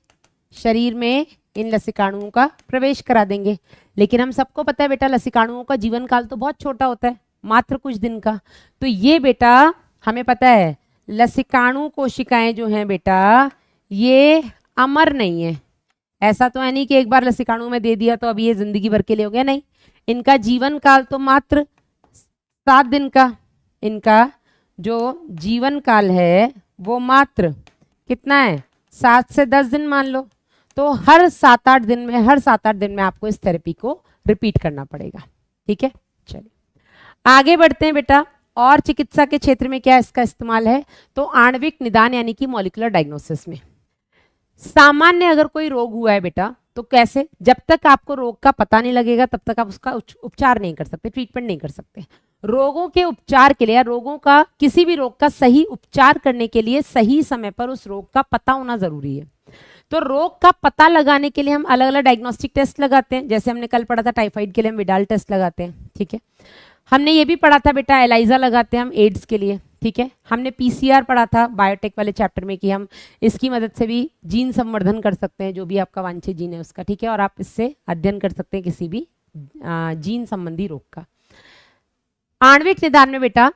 शरीर में इन लसिकाणुओं का प्रवेश करा देंगे। लेकिन हम सबको पता है बेटा लसिकाणुओं का जीवन काल तो बहुत छोटा होता है, मात्र कुछ दिन का। तो ये बेटा हमें पता है लसिकाणु कोशिकाएं जो हैं बेटा ये अमर नहीं है। ऐसा तो है नहीं कि एक बार लसिकाणु में दे दिया तो अब ये जिंदगी भर के लिए हो गया, नहीं। इनका जीवन काल तो मात्र 7 दिन का, इनका जो जीवन काल है वो मात्र कितना है, 7 से 10 दिन मान लो। तो हर 7-8 दिन में आपको इस थेरेपी को रिपीट करना पड़ेगा, ठीक है। चलिए आगे बढ़ते हैं बेटा। और चिकित्सा के क्षेत्र में क्या इसका इस्तेमाल है, तो आणविक निदान यानी कि मॉलिक्यूलर डायग्नोसिस में। सामान्य अगर कोई रोग हुआ है बेटा तो कैसे, जब तक आपको रोग का पता नहीं लगेगा तब तक आप उसका उपचार नहीं कर सकते, ट्रीटमेंट नहीं कर सकते। रोगों के उपचार के लिए या रोगों का, किसी भी रोग का सही उपचार करने के लिए सही समय पर उस रोग का पता होना जरूरी है। तो रोग का पता लगाने के लिए हम अलग अलग डायग्नोस्टिक टेस्ट लगाते हैं। जैसे हमने कल पढ़ा था टाइफाइड के लिए हम विडाल टेस्ट लगाते हैं, ठीक है। हमने ये भी पढ़ा था बेटा एलाइजा लगाते हैं हम एड्स के लिए, ठीक है। हमने पीसीआर पढ़ा था बायोटेक वाले चैप्टर में कि हम इसकी मदद से भी जीन संवर्धन कर सकते हैं, जो भी आपका वांछित जीन है उसका, ठीक है। और आप इससे अध्ययन कर सकते हैं किसी भी जीन संबंधी रोग का। आणविक निदान में बेटा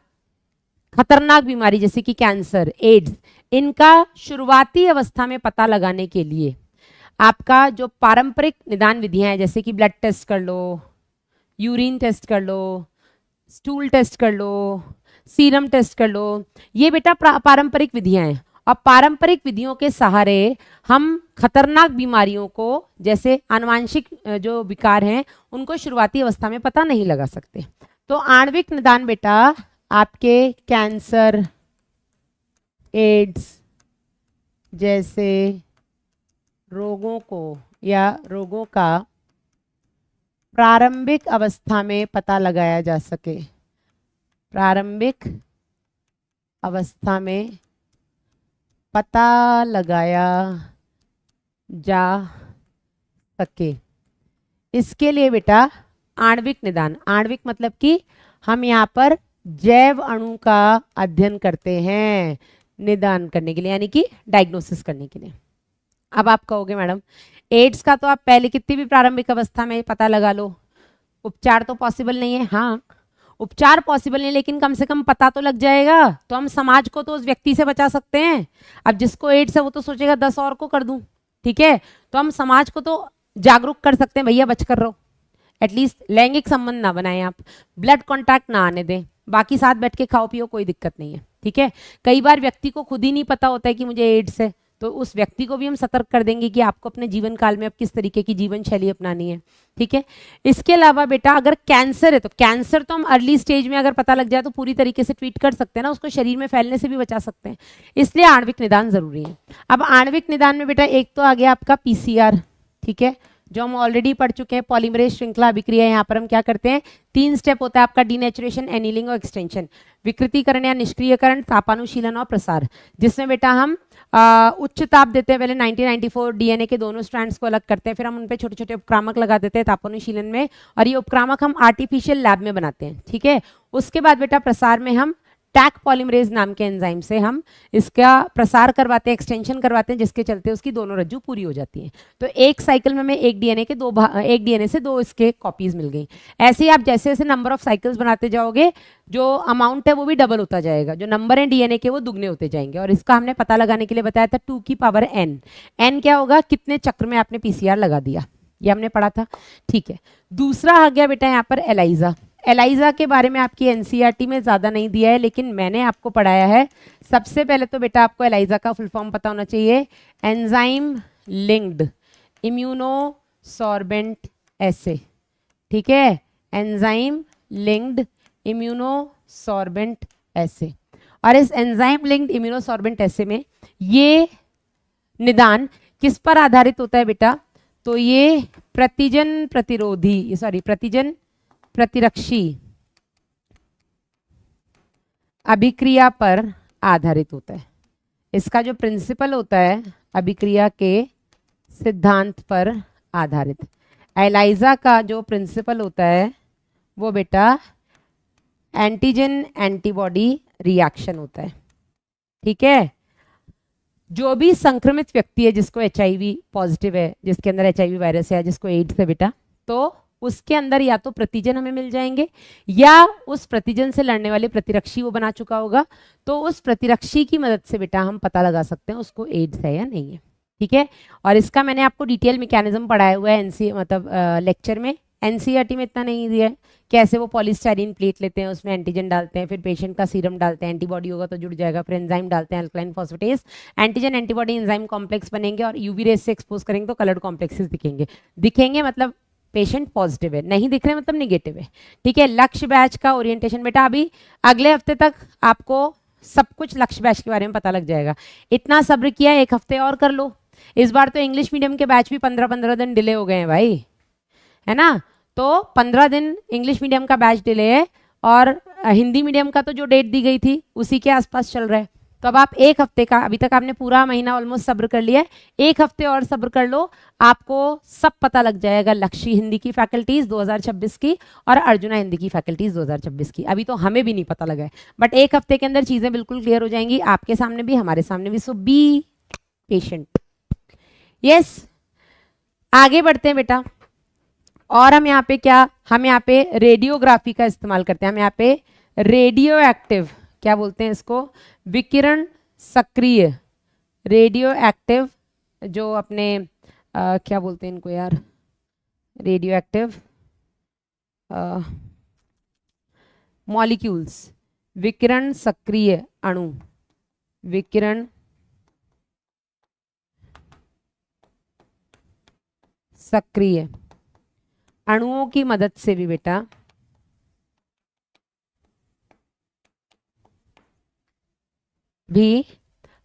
खतरनाक बीमारी जैसे कि कैंसर, एड्स, इनका शुरुआती अवस्था में पता लगाने के लिए आपका जो पारंपरिक निदान विधियां हैं, जैसे कि ब्लड टेस्ट कर लो, यूरिन टेस्ट कर लो, स्टूल टेस्ट कर लो, सीरम टेस्ट कर लो, ये बेटा पारंपरिक विधियां हैं। और पारंपरिक विधियों के सहारे हम खतरनाक बीमारियों को, जैसे आनुवांशिक जो विकार हैं, उनको शुरुआती अवस्था में पता नहीं लगा सकते। तो आणविक निदान बेटा आपके कैंसर, एड्स जैसे रोगों को या रोगों का प्रारंभिक अवस्था में पता लगाया जा सके, प्रारंभिक अवस्था में पता लगाया जा सके, इसके लिए बेटा आणविक निदान, आणविक मतलब कि हम यहाँ पर जैव अणु का अध्ययन करते हैं निदान करने के लिए, यानी कि डायग्नोसिस करने के लिए। अब आप कहोगे मैडम एड्स का तो आप पहले कितनी भी प्रारंभिक अवस्था में पता लगा लो, उपचार तो पॉसिबल नहीं है। हाँ उपचार पॉसिबल नहीं, लेकिन कम से कम पता तो लग जाएगा, तो हम समाज को तो उस व्यक्ति से बचा सकते हैं। अब जिसको एड्स है वो तो सोचेगा 10 और को कर दूं, ठीक है। तो हम समाज को तो जागरूक कर सकते हैं, भैया बच कर रहो, एटलीस्ट लैंगिक संबंध ना बनाएं आप, ब्लड कॉन्टैक्ट ना आने दें, बाकी साथ बैठ के खाओ पियो, कोई दिक्कत नहीं है, ठीक है। कई बार व्यक्ति को खुद ही नहीं पता होता है कि मुझे एड्स है, तो उस व्यक्ति को भी हम सतर्क कर देंगे कि आपको अपने जीवन काल में अब किस तरीके की जीवन शैली अपनानी है, ठीक है। इसके अलावा बेटा अगर कैंसर है तो कैंसर तो हम अर्ली स्टेज में अगर पता लग जाए तो पूरी तरीके से ट्रीट कर सकते हैं ना, उसको शरीर में फैलने से भी बचा सकते हैं, इसलिए आणविक निदान जरूरी है। अब आणविक निदान में बेटा एक तो आ गया आपका पीसीआर, ठीक है, जो हम ऑलरेडी पढ़ चुके हैं, पॉलीमरेज श्रृंखला अभिक्रिया। यहाँ पर हम क्या करते हैं, 3 स्टेप होता है आपका, डीनेचुरेशन, एनीलिंग और एक्सटेंशन, विकृतीकरण या निष्क्रियकरण, तापानुशीलन और प्रसार, जिसमें बेटा हम उच्च ताप देते हैं, पहले 1994 डीएनए के दोनों स्ट्रैंड्स को अलग करते हैं, फिर हम उन पे छोटे छोटे उपक्रामक लगा देते हैं तापानुशीलन में, और ये उपक्रामक हम आर्टिफिशियल लैब में बनाते हैं, ठीक है। उसके बाद बेटा प्रसार में हम टैक पॉलीमरेज नाम के एंजाइम से हम इसका प्रसार करवाते हैं, एक्सटेंशन करवाते हैं, जिसके चलते उसकी दोनों रज्जू पूरी हो जाती है। तो एक साइकिल में हमें एक डीएनए से 2 इसके कॉपीज मिल गई। ऐसे ही आप जैसे जैसे नंबर ऑफ साइकिल्स बनाते जाओगे, जो अमाउंट है वो भी डबल होता जाएगा, जो नंबर है डीएनए के वो दुगने होते जाएंगे। और इसका हमने पता लगाने के लिए बताया था 2 की पावर n। n क्या होगा, कितने चक्र में आपने पीसीआर लगा दिया, ये हमने पढ़ा था, ठीक है। दूसरा आ गया बेटा यहाँ पर एलाइजा। एलाइजा के बारे में आपकी एनसीईआरटी में ज़्यादा नहीं दिया है, लेकिन मैंने आपको पढ़ाया है। सबसे पहले तो बेटा आपको एलाइजा का फुल फॉर्म पता होना चाहिए, एंजाइम लिंक्ड इम्यूनोसॉर्बेंट एसे, ठीक है, एंजाइम लिंक्ड इम्यूनोसॉर्बेंट एसे। और इस एंजाइम लिंक्ड इम्यूनोसॉर्बेंट एसे में ये निदान किस पर आधारित होता है बेटा, तो ये प्रतिजन प्रतिरक्षी अभिक्रिया पर आधारित होता है। इसका जो प्रिंसिपल होता है अभिक्रिया के सिद्धांत पर आधारित। एलाइजा का जो प्रिंसिपल होता है वो बेटा एंटीजन एंटीबॉडी रिएक्शन होता है, ठीक है। जो भी संक्रमित व्यक्ति है जिसको एचआईवी पॉजिटिव है, जिसके अंदर एचआईवी वायरस है, जिसको एड्स है बेटा, तो उसके अंदर या तो प्रतिजन हमें मिल जाएंगे या उस प्रतिजन से लड़ने वाले प्रतिरक्षी वो बना चुका होगा, तो उस प्रतिरक्षी की मदद से बेटा हम पता लगा सकते हैं उसको एड्स है या नहीं है, ठीक है। और इसका मैंने आपको डिटेल मैकेनिज्म पढ़ाया हुआ है लेक्चर में। एनसीईआरटी में इतना नहीं दिया है, कैसे वो पॉलीस्टाइरीन प्लेट लेते हैं, उसमें एंटीजन डालते हैं, फिर पेशेंट का सीरम डालते हैं, एंटीबॉडी होगा तो जुड़ जाएगा, फिर एंजाइम डालते हैं alkaline phosphatase, antigen antibody enzyme complex बनेंगे और यूवी रेस से एक्सपोज करेंगे तो कलर्ड कॉम्प्लेक्सेस दिखेंगे मतलब पेशेंट पॉजिटिव है, नहीं दिख रहे मतलब निगेटिव है, ठीक है। लक्ष्य बैच का ओरिएंटेशन बेटा अभी अगले हफ्ते तक आपको सब कुछ लक्ष्य बैच के बारे में पता लग जाएगा। इतना सब्र किया, 1 हफ्ते और कर लो। इस बार तो इंग्लिश मीडियम के बैच भी 15-15 दिन डिले हो गए हैं भाई, है ना। तो 15 दिन इंग्लिश मीडियम का बैच डिले है और हिंदी मीडियम का तो जो डेट दी गई थी उसी के आसपास चल रहा है। तो अब आप 1 हफ्ते का, अभी तक आपने पूरा महीना ऑलमोस्ट सब्र कर लिया है, 1 हफ्ते और सब्र कर लो, आपको सब पता लग जाएगा। लक्ष्य हिंदी की फैकल्टीज 2026 की और अर्जुना हिंदी की फैकल्टीज 2026 की। अभी तो हमें भी नहीं पता लगा है, बट 1 हफ्ते के अंदर चीजें बिल्कुल क्लियर हो जाएंगी, आपके सामने भी हमारे सामने भी। सो बी पेशेंट। यस, आगे बढ़ते हैं बेटा। और हम यहाँ पे रेडियोग्राफी का इस्तेमाल करते हैं। हम यहाँ पे रेडियो एक्टिव, क्या बोलते हैं इसको, विकिरण सक्रिय, रेडियो एक्टिव, जो अपने क्या बोलते हैं इनको यार, रेडियो एक्टिव मॉलिक्यूल्स, विकिरण सक्रिय अणु, विकिरण सक्रिय अणुओं की मदद से भी बेटा भी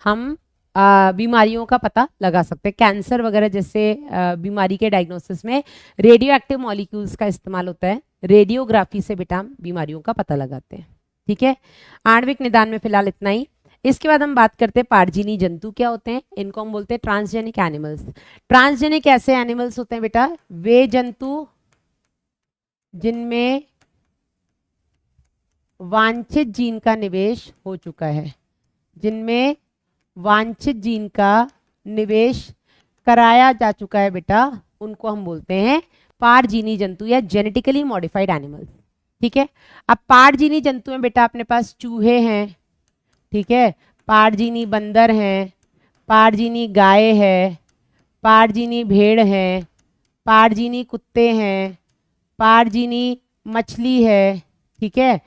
हम बीमारियों का पता लगा सकते हैं। कैंसर वगैरह जैसे बीमारी के डायग्नोसिस में रेडियो एक्टिव मॉलिक्यूल्स का इस्तेमाल होता है। रेडियोग्राफी से बेटा हम बीमारियों का पता लगाते हैं, ठीक है। आणविक निदान में फिलहाल इतना ही। इसके बाद हम बात करते हैं पारजीनी जंतु क्या होते हैं। इनको हम बोलते हैं ट्रांसजेनिक एनिमल्स। ट्रांसजेनिक ऐसे एनिमल्स होते हैं बेटा, वे जंतु जिनमें वांछित जीन का निवेश हो चुका है, जिनमें वांछित जीन का निवेश कराया जा चुका है बेटा, उनको हम बोलते हैं पारजीनी जंतु या जेनेटिकली मॉडिफाइड एनिमल्स, ठीक है। अब पारजीनी जंतु में बेटा अपने पास चूहे हैं, ठीक है, पारजीनी बंदर हैं, पारजीनी गाय है, पारजीनी भेड़ है, पारजीनी कुत्ते हैं, पारजीनी मछली है, ठीक है,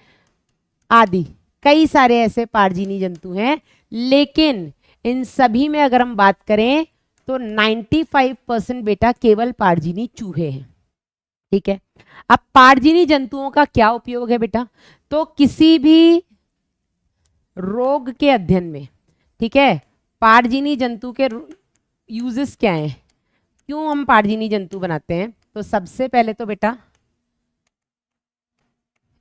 आदि कई सारे ऐसे पारजीनी जंतु हैं, लेकिन इन सभी में अगर हम बात करें तो 95% बेटा केवल पारजीनी चूहे हैं, ठीक है। अब पारजीनी जंतुओं का क्या उपयोग है बेटा, तो किसी भी रोग के अध्ययन में, ठीक है, पारजीनी जंतु के यूजेस क्या हैं, क्यों हम पारजीनी जंतु बनाते हैं, तो सबसे पहले तो बेटा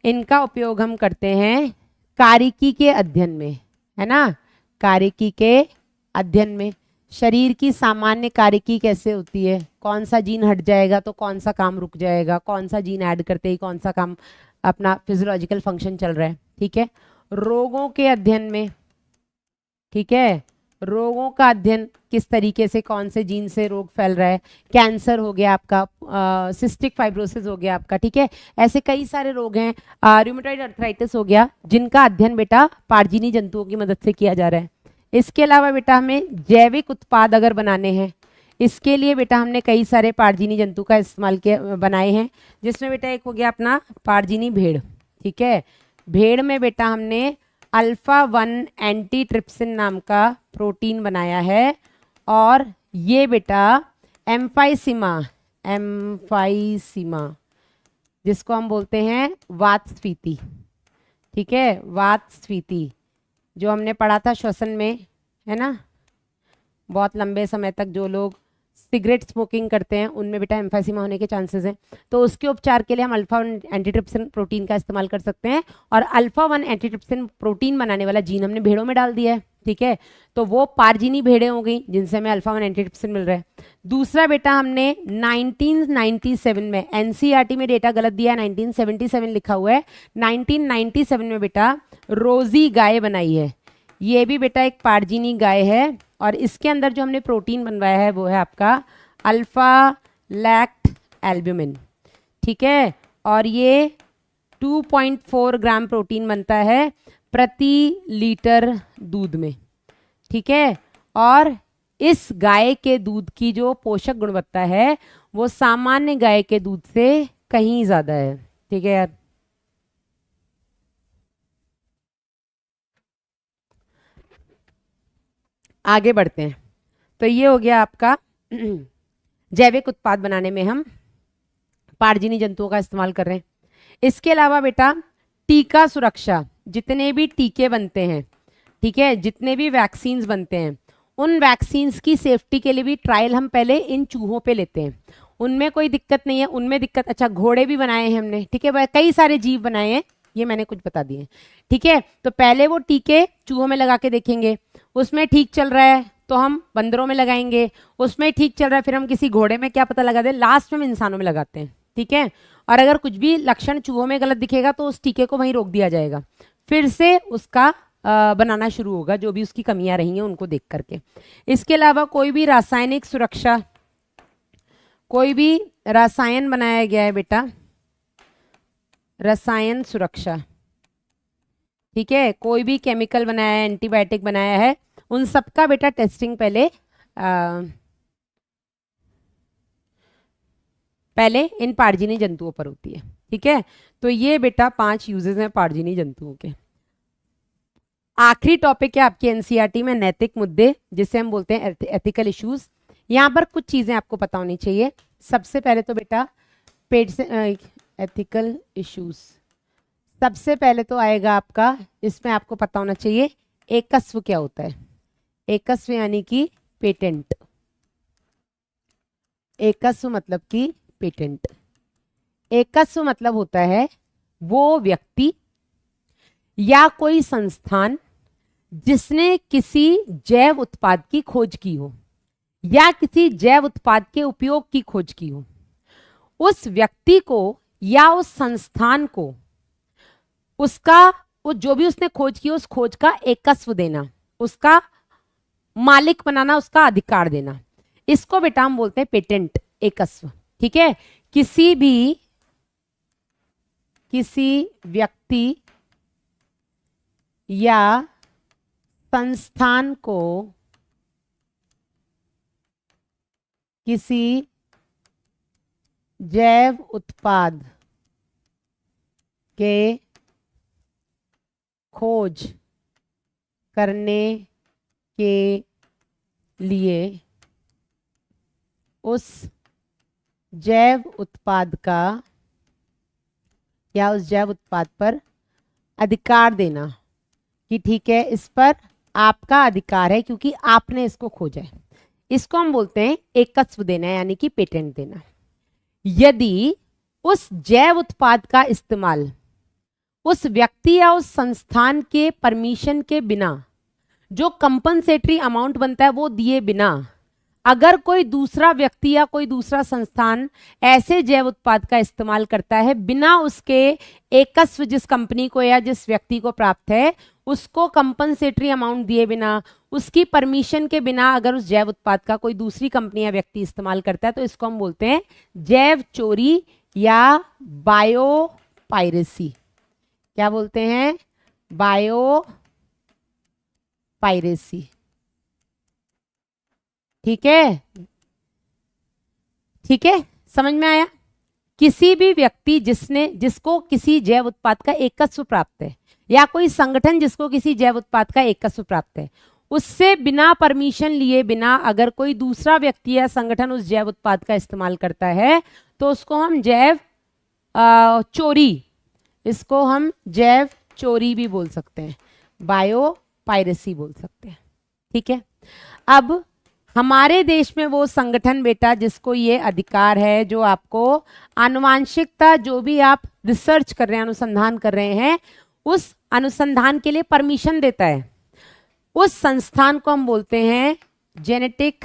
इनका उपयोग हम करते हैं कारिकी के अध्ययन में, है ना, कारिकी के अध्ययन में। शरीर की सामान्य कारिकी कैसे होती है, कौन सा जीन हट जाएगा तो कौन सा काम रुक जाएगा, कौन सा जीन ऐड करते ही कौन सा काम अपना फिजियोलॉजिकल फंक्शन चल रहा है, ठीक है। रोगों के अध्ययन में, ठीक है, रोगों का अध्ययन किस तरीके से कौन से जीन से रोग फैल रहा है, कैंसर हो गया आपका, सिस्टिक फाइब्रोसिस हो गया आपका, ठीक है, ऐसे कई सारे रोग हैं, रूमेटॉइड अर्थराइटिस हो गया, जिनका अध्ययन बेटा पारजीनी जंतुओं की मदद से किया जा रहा है। इसके अलावा बेटा हमें जैविक उत्पाद अगर बनाने हैं, इसके लिए बेटा हमने कई सारे पारजीनी जंतु का इस्तेमाल किया बनाए हैं, जिसमें बेटा एक हो गया अपना पारजीनी भेड़, ठीक है। भेड़ में बेटा हमने अल्फा 1 एंटीट्रिप्सिन नाम का प्रोटीन बनाया है, और ये बेटा एम्फाइसीमा जिसको हम बोलते हैं वातस्फीति, ठीक है, वातस्फीति जो हमने पढ़ा था श्वसन में, है ना, बहुत लंबे समय तक जो लोग सिगरेट स्मोकिंग करते हैं उनमें बेटा एम्फाइसीमा होने के चांसेस हैं, तो उसके उपचार के लिए हम अल्फा 1 एंटीट्रिप्सिन प्रोटीन का इस्तेमाल कर सकते हैं, और अल्फा 1 एंटीट्रिप्सिन प्रोटीन बनाने वाला जीन हमने भेड़ों में डाल दिया है, ठीक है, तो वो पारजीनी भेड़ें हो गई जिनसे हमें अल्फा 1 एंटीट्रिप्सिन मिल रहा है। दूसरा बेटा हमने 1997 में, एनसीईआरटी में डेटा गलत दिया है, 1977 लिखा हुआ है, 1997 में बेटा रोजी गाय बनाई है, ये भी बेटा एक पारजीनी गाय है, और इसके अंदर जो हमने प्रोटीन बनवाया है वो है आपका अल्फा लैक्ट एल्ब्यूमिन, ठीक है, और ये 2.4 ग्राम प्रोटीन बनता है प्रति लीटर दूध में, ठीक है, और इस गाय के दूध की जो पोषक गुणवत्ता है वो सामान्य गाय के दूध से कहीं ज्यादा है, ठीक है यार। आगे बढ़ते हैं, तो ये हो गया आपका जैविक उत्पाद बनाने में हम पारजीनी जंतुओं का इस्तेमाल कर रहे हैं। इसके अलावा बेटा टीका सुरक्षा, जितने भी टीके बनते हैं, ठीक है, जितने भी वैक्सीन्स बनते हैं, उन वैक्सीन्स की सेफ्टी के लिए भी ट्रायल हम पहले इन चूहों पे लेते हैं, उनमें कोई दिक्कत नहीं है, उनमें दिक्कत, अच्छा घोड़े भी बनाए हैं हमने, ठीक है, कई सारे जीव बनाए हैं, ये मैंने कुछ बता दिए, ठीक है, तो पहले वो टीके चूहों में लगा के देखेंगे, उसमें ठीक चल रहा है तो हम बंदरों में लगाएंगे, उसमें ठीक चल रहा है फिर हम किसी घोड़े में क्या पता लगा दे, लास्ट में हम इंसानों में लगाते हैं, ठीक है, और अगर कुछ भी लक्षण चूहों में गलत दिखेगा तो उस टीके को वहीं रोक दिया जाएगा, फिर से उसका बनाना शुरू होगा, जो भी उसकी कमियां रही हैं उनको देख करके। इसके अलावा कोई भी रासायनिक सुरक्षा, कोई भी रसायन बनाया गया है बेटा, रसायन सुरक्षा, ठीक है, कोई भी केमिकल बनाया है, एंटीबायोटिक बनाया है, उन सबका बेटा टेस्टिंग पहले इन पारजीनी जंतुओं पर होती है, ठीक है, तो ये बेटा 5 यूजेस हैं पारजीनी जंतुओं के। आखिरी टॉपिक है आपकी एनसीईआरटी में नैतिक मुद्दे, जिसे हम बोलते हैं एथिकल इश्यूज। यहाँ पर कुछ चीजें आपको पता होनी चाहिए। सबसे पहले तो बेटा पेट से एथिकल इश्यूज, सबसे पहले तो आएगा आपका, इसमें आपको पता होना चाहिए एकस्व क्या होता है। एकस्व यानी कि पेटेंट, एकस्व मतलब कि पेटेंट। एकस्व मतलब होता है वो व्यक्ति या कोई संस्थान जिसने किसी जैव उत्पाद की खोज की हो या किसी जैव उत्पाद के उपयोग की खोज की हो, उस व्यक्ति को या उस संस्थान को उसका वो जो भी उसने खोज की उस खोज का एकस्व देना, उसका मालिक बनाना, उसका अधिकार देना, इसको बेटा हम बोलते हैं पेटेंट, एकस्व, ठीक है। किसी व्यक्ति या संस्थान को किसी जैव उत्पाद के खोज करने के लिए उस जैव उत्पाद का या उस जैव उत्पाद पर अधिकार देना कि ठीक है इस पर आपका अधिकार है क्योंकि आपने इसको खोजा है। इसको हम बोलते हैं एकत्व देना, यानी कि पेटेंट देना। यदि उस जैव उत्पाद का इस्तेमाल उस व्यक्ति या उस संस्थान के परमिशन के बिना, जो कंपनसेटरी अमाउंट बनता है वो दिए बिना, अगर कोई दूसरा व्यक्ति या कोई दूसरा संस्थान ऐसे जैव उत्पाद का इस्तेमाल करता है बिना उसके एकस्व जिस कंपनी को या जिस व्यक्ति को प्राप्त है उसको कंपनसेटरी अमाउंट दिए बिना, उसकी परमिशन के बिना अगर उस जैव उत्पाद का कोई दूसरी कंपनी या व्यक्ति इस्तेमाल करता है तो इसको हम बोलते हैं जैव चोरी या बायो पायरेसी। क्या बोलते हैं? Bio piracy. ठीक है, ठीक है, समझ में आया? किसी भी व्यक्ति जिसको किसी जैव उत्पाद का एकस्व प्राप्त है या कोई संगठन जिसको किसी जैव उत्पाद का एकस्व प्राप्त है, उससे बिना परमिशन लिए बिना अगर कोई दूसरा व्यक्ति या संगठन उस जैव उत्पाद का इस्तेमाल करता है तो उसको हम जैव चोरी, इसको हम जैव चोरी भी बोल सकते हैं, बायो पायरेसी बोल सकते हैं। ठीक है, अब हमारे देश में वो संगठन बेटा जिसको ये अधिकार है, जो आपको आनुवांशिकता जो भी आप रिसर्च कर रहे हैं, अनुसंधान कर रहे हैं, उस अनुसंधान के लिए परमिशन देता है, उस संस्थान को हम बोलते हैं जेनेटिक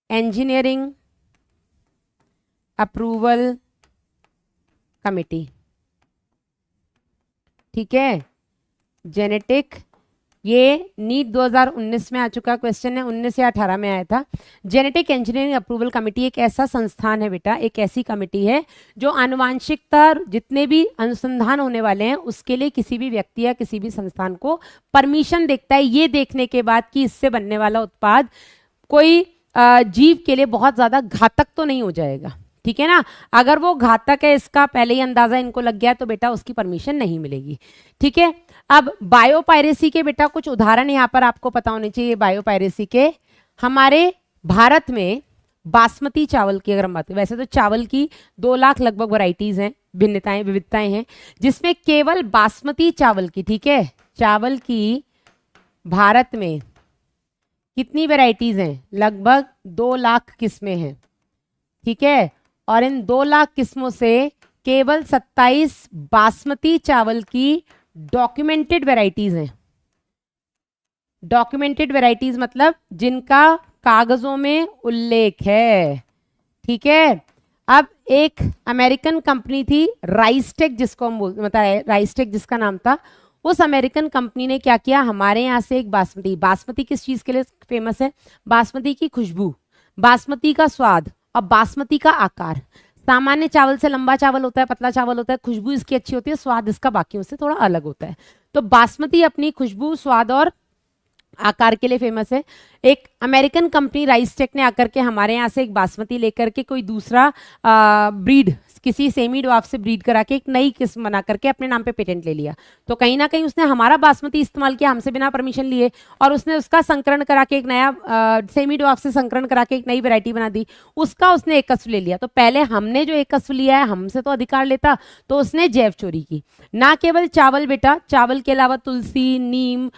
इंजीनियरिंग अप्रूवल कमिटी। ठीक है, जेनेटिक, ये नीट 2019 में आ चुका क्वेश्चन है, 19 या 18 में आया था। जेनेटिक इंजीनियरिंग अप्रूवल कमेटी एक ऐसा संस्थान है बेटा, एक ऐसी कमेटी है जो आनुवांशिकता जितने भी अनुसंधान होने वाले हैं उसके लिए किसी भी व्यक्ति या किसी भी संस्थान को परमिशन देखता है, ये देखने के बाद कि इससे बनने वाला उत्पाद कोई जीव के लिए बहुत ज्यादा घातक तो नहीं हो जाएगा। ठीक है ना, अगर वो घातक है इसका पहले ही अंदाजा इनको लग गया तो बेटा उसकी परमिशन नहीं मिलेगी। ठीक है, अब बायोपायरेसी के बेटा कुछ उदाहरण यहाँ पर आपको पता होने चाहिए। बायोपायरेसी के हमारे भारत में बासमती चावल की अगर हम बात करें, वैसे तो चावल की 2 लाख लगभग वैरायटीज हैं, भिन्नताएं विविधताएं हैं, जिसमें केवल बासमती चावल की, ठीक है, चावल की भारत में कितनी वैरायटीज हैं? लगभग 2 लाख किस्में हैं। ठीक है, और इन 2 लाख किस्मों से केवल 27 बासमती चावल की डॉक्यूमेंटेड वैरायटीज हैं। डॉक्यूमेंटेड वैरायटीज मतलब जिनका कागजों में उल्लेख है। ठीक है, अब एक अमेरिकन कंपनी थी राइसटेक, जिसको हम बोलते, मतलब राइसटेक जिसका नाम था, उस अमेरिकन कंपनी ने क्या किया, हमारे यहाँ से एक बासमती किस चीज के लिए फेमस है? बासमती की खुशबू, बासमती का स्वाद और बासमती का आकार। सामान्य चावल से लंबा चावल होता है, पतला चावल होता है, खुशबू इसकी अच्छी होती है, स्वाद इसका बाकियों से थोड़ा अलग होता है। तो बासमती अपनी खुशबू, स्वाद और आकार के लिए फेमस है। एक अमेरिकन कंपनी राइसटेक ने आकर के हमारे यहाँ से एक बासमती लेकर के कोई दूसरा ब्रीड, किसी सेमी ड्वार्फ से ब्रीड करा के एक नई किस्म बना करके अपने नाम पे पेटेंट ले लिया। तो कहीं ना कहीं उसने हमारा बासमती इस्तेमाल किया हमसे बिना परमिशन लिए, और उसने उसका संकरण करा के एक नया सेमी ड्वार्फ से संकरण करा के एक नई वैरायटी बना दी, उसका उसने एकस्व ले लिया। तो पहले हमने जो एकस्व लिया है हमसे तो अधिकार लेता, तो उसने जैव चोरी की। ना केवल चावल बेटा, चावल के अलावा तुलसी, नीम,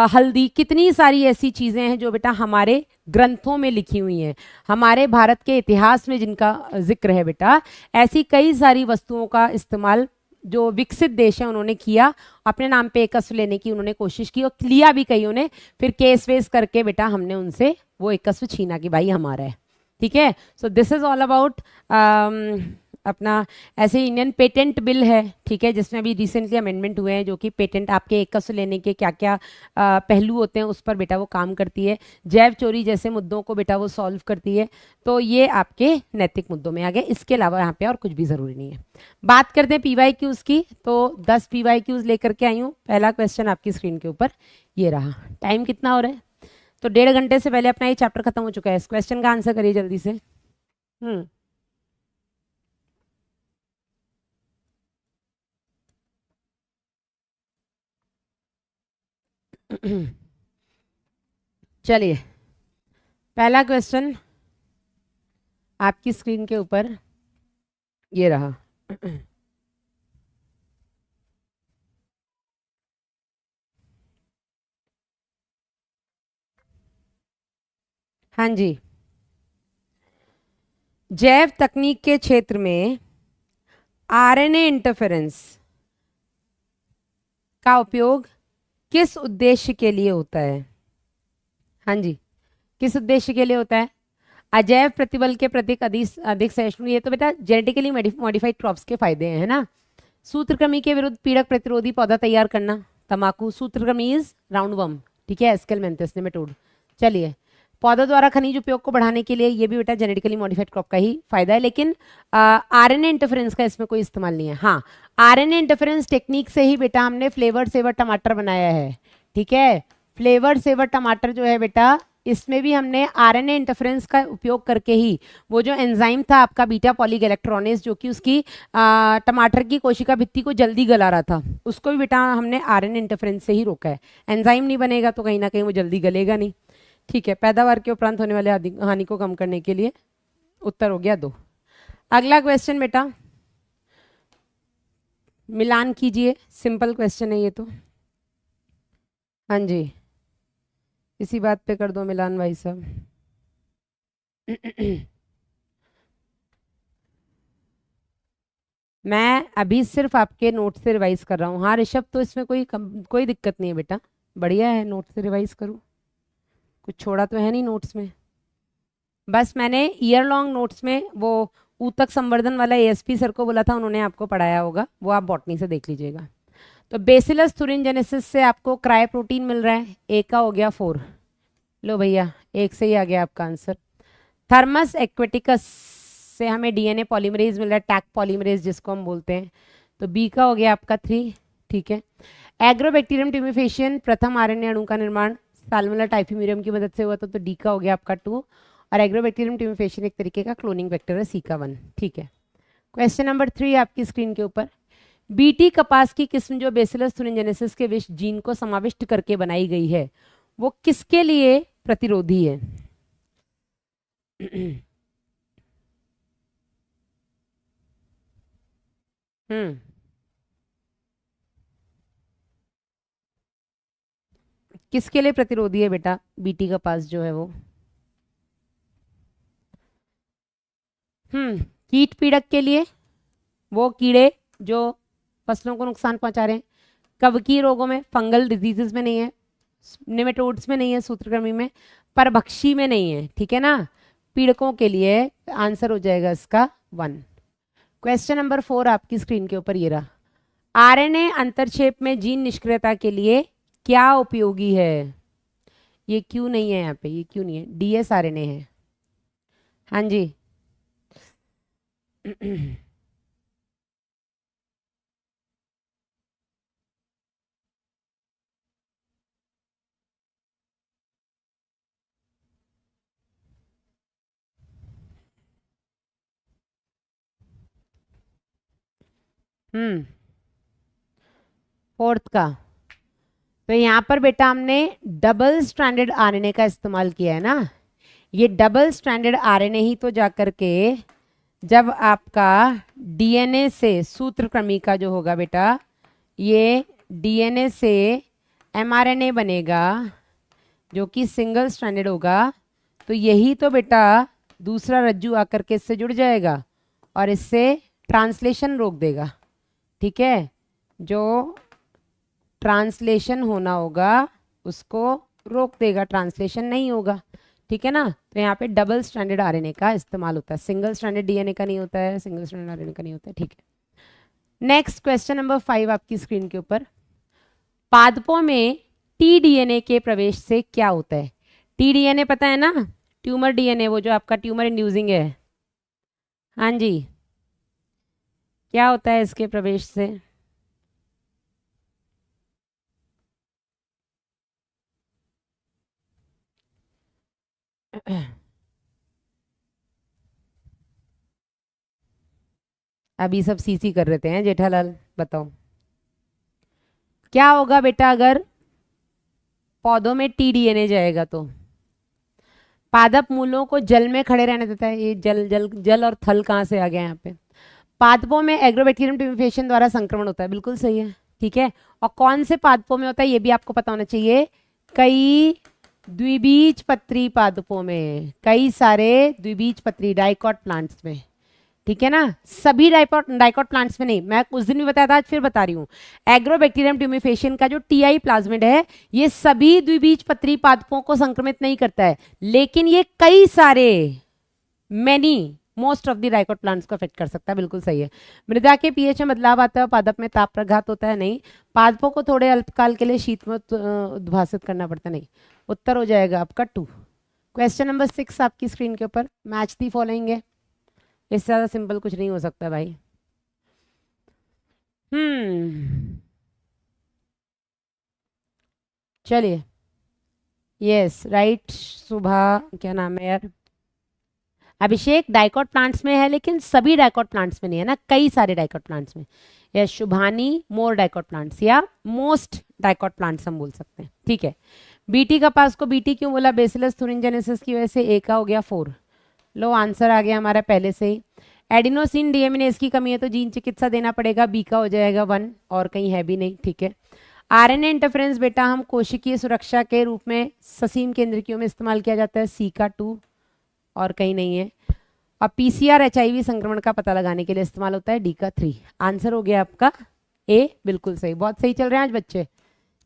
हल्दी, कितनी सारी ऐसी चीजें हैं जो बेटा हमारे ग्रंथों में लिखी हुई हैं, हमारे भारत के इतिहास में जिनका जिक्र है बेटा। ऐसी कई सारी वस्तुओं का इस्तेमाल जो विकसित देश है उन्होंने किया, अपने नाम पे एकस्व लेने की उन्होंने कोशिश की और लिया भी कईयों ने, फिर केस वेस करके बेटा हमने उनसे वो एकस्व छीना कि भाई हमारा है। ठीक है, so this is all about अपना ऐसे इंडियन पेटेंट बिल है। ठीक है, जिसमें अभी रिसेंटली अमेंडमेंट हुए हैं जो कि पेटेंट आपके एकस्व लेने के क्या क्या पहलू होते हैं उस पर बेटा वो काम करती है। जैव चोरी जैसे मुद्दों को बेटा वो सॉल्व करती है। तो ये आपके नैतिक मुद्दों में आ गए, इसके अलावा यहाँ पे और कुछ भी जरूरी नहीं है। बात करते हैं PYQs की, तो 10 PYQs लेकर के आई हूँ। पहला क्वेश्चन आपकी स्क्रीन के ऊपर ये रहा। टाइम कितना हो रहा है? तो 1.5 घंटे से पहले अपना ये चैप्टर खत्म हो चुका है। इस क्वेश्चन का आंसर करिए जल्दी से। चलिए, पहला क्वेश्चन आपकी स्क्रीन के ऊपर ये रहा। हाँ जी, जैव तकनीक के क्षेत्र में आरएनए इंटरफेरेंस का उपयोग किस उद्देश्य के लिए होता है? हाँ जी, किस उद्देश्य के लिए होता है? अजैव प्रतिबल के प्रति अधिक अधिक सहिष्णु, ये तो बेटा जेनेटिकली मॉडिफाइड क्रॉप्स के फायदे हैं, है ना। सूत्रकृमि के विरुद्ध पीड़क प्रतिरोधी पौधा तैयार करना, तंबाकू। सूत्रकृमि इज राउंडवर्म, ठीक है, एस्केलमेंथस नेमेटोड। चलिए, पौधों द्वारा खनिज उपयोग को बढ़ाने के लिए ये भी बेटा जेनेटिकली मॉडिफाइड क्रॉप का ही फायदा है, लेकिन आरएनए इंटरफेरेंस का इसमें कोई इस्तेमाल नहीं है। हाँ, आरएनए इंटरफेरेंस टेक्निक से ही बेटा हमने फ्लेवर्ड सेवर टमाटर बनाया है, ठीक है। फ्लेवर्ड सेवर टमाटर जो है बेटा, इसमें भी हमने आरएनए इंटरफेरेंस का उपयोग करके ही वो जो एंजाइम था आपका बीटा पॉलीगैलेक्ट्रॉनेज, जो कि उसकी टमाटर की कोशिका भित्ति को जल्दी गला रहा था, उसको भी बेटा हमने आरएनए इंटरफेरेंस से ही रोका है। एंजाइम नहीं बनेगा तो कहीं ना कहीं वो जल्दी गलेगा नहीं, ठीक है। पैदावार के उपरांत होने वाले हानि को कम करने के लिए उत्तर हो गया 2। अगला क्वेश्चन बेटा मिलान कीजिए, सिंपल क्वेश्चन है ये तो। हाँ जी, इसी बात पे कर दो मिलान भाई साहब। मैं अभी सिर्फ आपके नोट से रिवाइज कर रहा हूँ। हाँ ऋषभ, तो इसमें कोई दिक्कत नहीं है बेटा, बढ़िया है, नोट से रिवाइज करूँ, कुछ छोड़ा तो है नहीं नोट्स में। बस मैंने ईयर लॉन्ग नोट्स में वो ऊतक संवर्धन वाला एएसपी सर को बोला था, उन्होंने आपको पढ़ाया होगा, वो आप बॉटनी से देख लीजिएगा। तो बेसिलस thuringiensis से आपको क्राय प्रोटीन मिल रहा है, एक का हो गया 4। लो भैया, एक से ही आ गया आपका आंसर। थर्मस एक्वेटिकस से हमें डीएनए पॉलीमरेज मिल रहा है, टैक पॉलीमरेज जिसको हम बोलते हैं, तो बी का हो गया आपका 3, ठीक है। एग्रोबैक्टीरियम ट्यूमेफेशियन, प्रथम आरएनए अणु का निर्माण साल्मोनेला टाइफीम्यूरियम की मदद से हुआ था, तो डी का हो गया आपका 2। और एग्रोबैक्टीरियम ट्यूमेफेशियन एक तरीके का क्लोनिंग वेक्टर है, सी का 1, ठीक है। क्वेश्चन नंबर 3 आपकी स्क्रीन के ऊपर, बीटी कपास की किस्म जो बेसिलस thuringiensis के विष जीन को समाविष्ट करके बनाई गई है, वो किसके लिए प्रतिरोधी है? हम्म, किसके लिए प्रतिरोधी है बेटा बीटी कपास जो है वो? कीट पीड़क के लिए, वो कीड़े जो फसलों को नुकसान पहुंचा रहे हैं। कवकीय रोगों में, फंगल डिजीजेस में नहीं है, नेमेटोड्स में नहीं है, सूत्रकृमि में, परभक्षी में नहीं है, ठीक है ना। पीड़कों के लिए आंसर हो जाएगा इसका 1। क्वेश्चन नंबर 4 आपकी स्क्रीन के ऊपर ये रहा, आरएनए अंतरक्षेप में जीन निष्क्रियता के लिए क्या उपयोगी है? ये क्यों नहीं है यहाँ पे, ये क्यों नहीं है, डीएस आरएनए है। हाँ जी। फोर्थ का, तो यहाँ पर बेटा हमने डबल स्ट्रैंडेड आरएनए का इस्तेमाल किया है ना। ये डबल स्ट्रैंडेड आरएनए ही तो जाकर के जब आपका डीएनए से सूत्रक्रमी का जो होगा बेटा, ये डीएनए से एमआरएनए बनेगा जो कि सिंगल स्ट्रैंडेड होगा, तो यही तो बेटा दूसरा रज्जू आकर के इससे जुड़ जाएगा और इससे ट्रांसलेशन रोक देगा, ठीक है। जो ट्रांसलेशन होना होगा उसको रोक देगा, ट्रांसलेशन नहीं होगा, ठीक है ना। तो यहाँ पे डबल स्ट्रैंडेड आरएनए का इस्तेमाल होता है, सिंगल स्ट्रैंडेड डीएनए का नहीं होता है, सिंगल स्ट्रैंडेड आरएनए का नहीं होता है, ठीक है। नेक्स्ट क्वेश्चन नंबर 5 आपकी स्क्रीन के ऊपर, पादपों में टीडीएनए के प्रवेश से क्या होता है? टीडीएनए पता है ना, ट्यूमर डीएनए, वो जो आपका ट्यूमर इंड्यूसिंग है। हाँ जी, क्या होता है इसके प्रवेश से? अभी सब सीसी कर रहे हैं, जेठालाल बताओ क्या होगा बेटा अगर पौधों में टीडीएनए जाएगा तो पादप मूलों को जल में खड़े रहने देता है। ये जल जल जल और थल कहाँ से आ गया यहाँ पे। पादपों में एग्रोबैक्टीरियम ट्यूमिफिकेशन द्वारा संक्रमण होता है, बिल्कुल सही है, ठीक है। और कौन से पादपों में होता है ये भी आपको पता होना चाहिए। कई द्विबीजपत्री पादपों में, कई सारे द्विबीजपत्री डाइकॉट प्लांट्स में, ठीक है ना। सभी डाइकॉट प्लांट्स में नहीं, मैं उस दिन भी बताया था, आज फिर बता रही हूँ। एग्रोबैक्टीरियम ट्यूमिफिकेशन का जो टीआई प्लाज्मिड है ये सभी द्विबीजपत्री पादपों को संक्रमित नहीं करता है, लेकिन ये कई सारे most of the dicot plants को अफेक्ट कर सकता है, बिल्कुल सही है। मृदा के पीएच में बदलाव आता है, पादप में ताप प्रघात होता है, नहीं। पादपों को थोड़े अल्पकाल के लिए शीत में उद्भासित करना पड़ता है, नहीं। उत्तर हो जाएगा आपका 2। क्वेश्चन नंबर 6 आपकी स्क्रीन के ऊपर, मैच दी फॉलोइंग है। इससे ज्यादा सिंपल कुछ नहीं हो सकता भाई। चलिए, यस राइट। सुबह, क्या नाम है यार, अभिषेक। डाइकॉट प्लांट्स में है, लेकिन सभी डाइकॉट प्लांट्स में नहीं है ना, कई सारे डाइकॉट प्लांट्स में। या शुभानी, मोर डाइकॉट प्लांट्स या मोस्ट डाइकॉट प्लांट्स हम बोल सकते हैं, ठीक है। बीटी कपास को बीटी क्यों बोला? बेसिलस thuringiensis की वजह से। ए का हो गया 4। लो आंसर आ गया हमारा पहले से ही। एडिनोसिन डीएमिनेज की कमी है तो जीन चिकित्सा देना पड़ेगा, बी का हो जाएगा 1, और कहीं है भी नहीं, ठीक है। आरएनए इंटरफेरेंस बेटा हम कोशिकीय सुरक्षा के रूप में ससीम केंद्रकियों में इस्तेमाल किया जाता है, सी का 2, और कहीं नहीं है। और पीसीआर एचआईवी संक्रमण का पता लगाने के लिए इस्तेमाल होता है, डी का 3। आंसर हो गया आपका ए, बिल्कुल सही। बहुत सही चल रहे हैं आज बच्चे।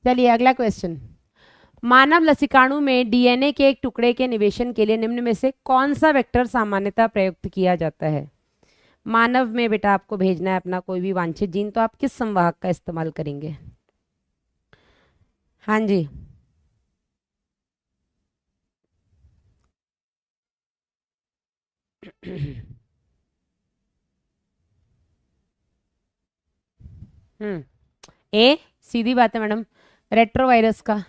चलिए अगला क्वेश्चन। मानव लसिकाणु में डीएनए के एक टुकड़े के निवेशन के लिए निम्न में से कौन सा वेक्टर सामान्यतः प्रयुक्त किया जाता है? मानव में बेटा आपको भेजना है अपना कोई भी वांछित जीन, तो आप किस संवाहक का इस्तेमाल करेंगे? हाँ जी, ए सीधी बात है मैडम, रेट्रोवायरस का।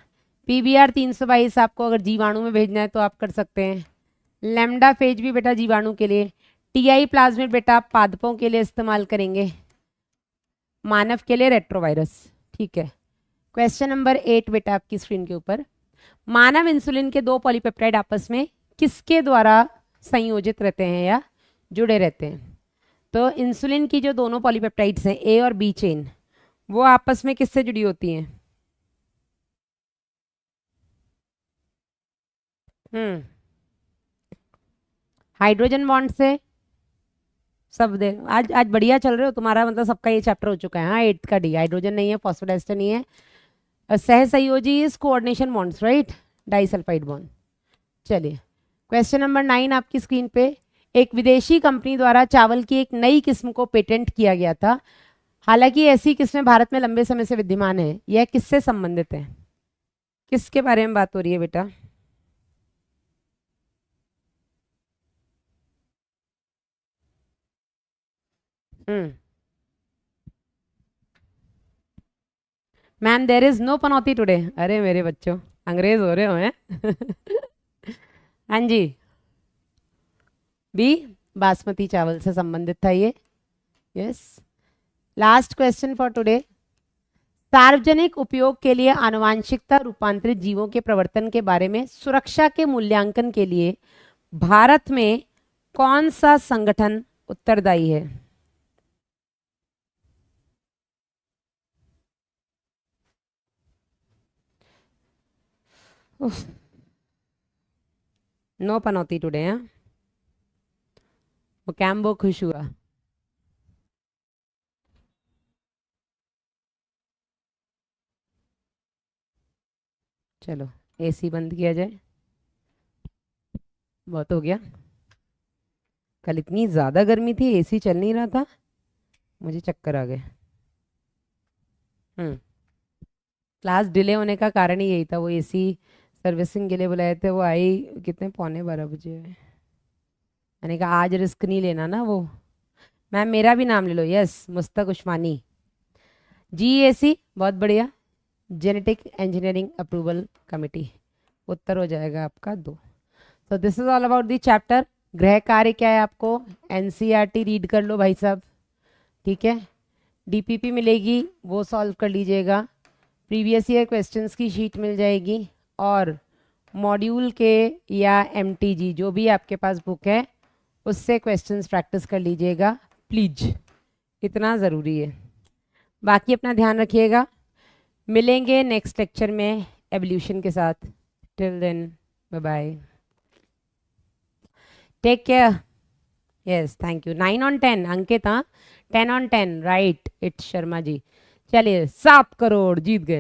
पीबीआर 322 आपको अगर जीवाणु में भेजना है तो आप कर सकते हैं। लैम्डा फेज भी बेटा जीवाणु के लिए। टीआई प्लाज्मिड बेटा आप पादपों के लिए इस्तेमाल करेंगे, मानव के लिए रेट्रोवायरस, ठीक है। क्वेश्चन नंबर 8 बेटा आपकी स्क्रीन के ऊपर। मानव इंसुलिन के 2 पॉलीपेप्टाइड आपस में किसके द्वारा संयोजित रहते हैं या जुड़े रहते हैं? तो इंसुलिन की जो दोनों पॉलीपेप्टाइड्स हैं, ए और बी चेन, वो आपस में किससे जुड़ी होती हैं? हाइड्रोजन बॉन्ड से। सब दे आज आज बढ़िया चल रहे हो तुम्हारा, मतलब सबका ये चैप्टर हो चुका है। हाँ 8th का डी, हाइड्रोजन नहीं है, फॉस्फोडाइस्टर नहीं है। सह संयोजी is coordination bonds, right, disulphide bond. चलिए क्वेश्चन नंबर 9 आपकी स्क्रीन पे। एक विदेशी कंपनी द्वारा चावल की एक नई किस्म को पेटेंट किया गया था, हालांकि ऐसी किस्में भारत में लंबे समय से विद्यमान है। यह किससे संबंधित है? किसके बारे में बात हो रही है बेटा? Ma'am there is no Panauti today. अरे मेरे बच्चों, अंग्रेज हो रहे हो हैं? हाँ जी, बी बासमती चावल से संबंधित था ये, yes. Last question for today. सार्वजनिक उपयोग के लिए आनुवांशिकता रूपांतरित जीवों के प्रवर्तन के बारे में सुरक्षा के मूल्यांकन के लिए भारत में कौन सा संगठन उत्तरदायी है? नो पनौती टुडे। हाँ, वो कैम्बो खुश हुआ। चलो एसी बंद किया जाए, बहुत हो गया। कल इतनी ज्यादा गर्मी थी, एसी चल नहीं रहा था, मुझे चक्कर आ गए। क्लास डिले होने का कारण ही यही था, वो एसी सर्विसिंग के लिए बुलाए थे, वो आई कितने 11:15 बजे। मैंने कहा आज रिस्क नहीं लेना ना वो। मैम मेरा भी नाम ले लो, यस, मुस्तक उस्मानी, जीएसी, बहुत बढ़िया, जेनेटिक इंजीनियरिंग अप्रूवल कमेटी। उत्तर हो जाएगा आपका 2। तो this is all about the chapter. गृह कार्य क्या है आपको? एनसीईआरटी रीड कर लो भाई साहब, ठीक है। डीपीपी मिलेगी, वो सॉल्व कर लीजिएगा। प्रीवियस ईयर क्वेश्चंस की शीट मिल जाएगी, और मॉड्यूल के या MTG जो भी आपके पास बुक है उससे क्वेश्चंस प्रैक्टिस कर लीजिएगा प्लीज, इतना ज़रूरी है। बाकी अपना ध्यान रखिएगा, मिलेंगे नेक्स्ट लेक्चर में एवोल्यूशन के साथ। Till then bye bye, take care. Yes thank you. 9 on 10 Ankit, हाँ 10 on 10 right, it's Sharma ji. चलिए 7 करोड़ जीत गए।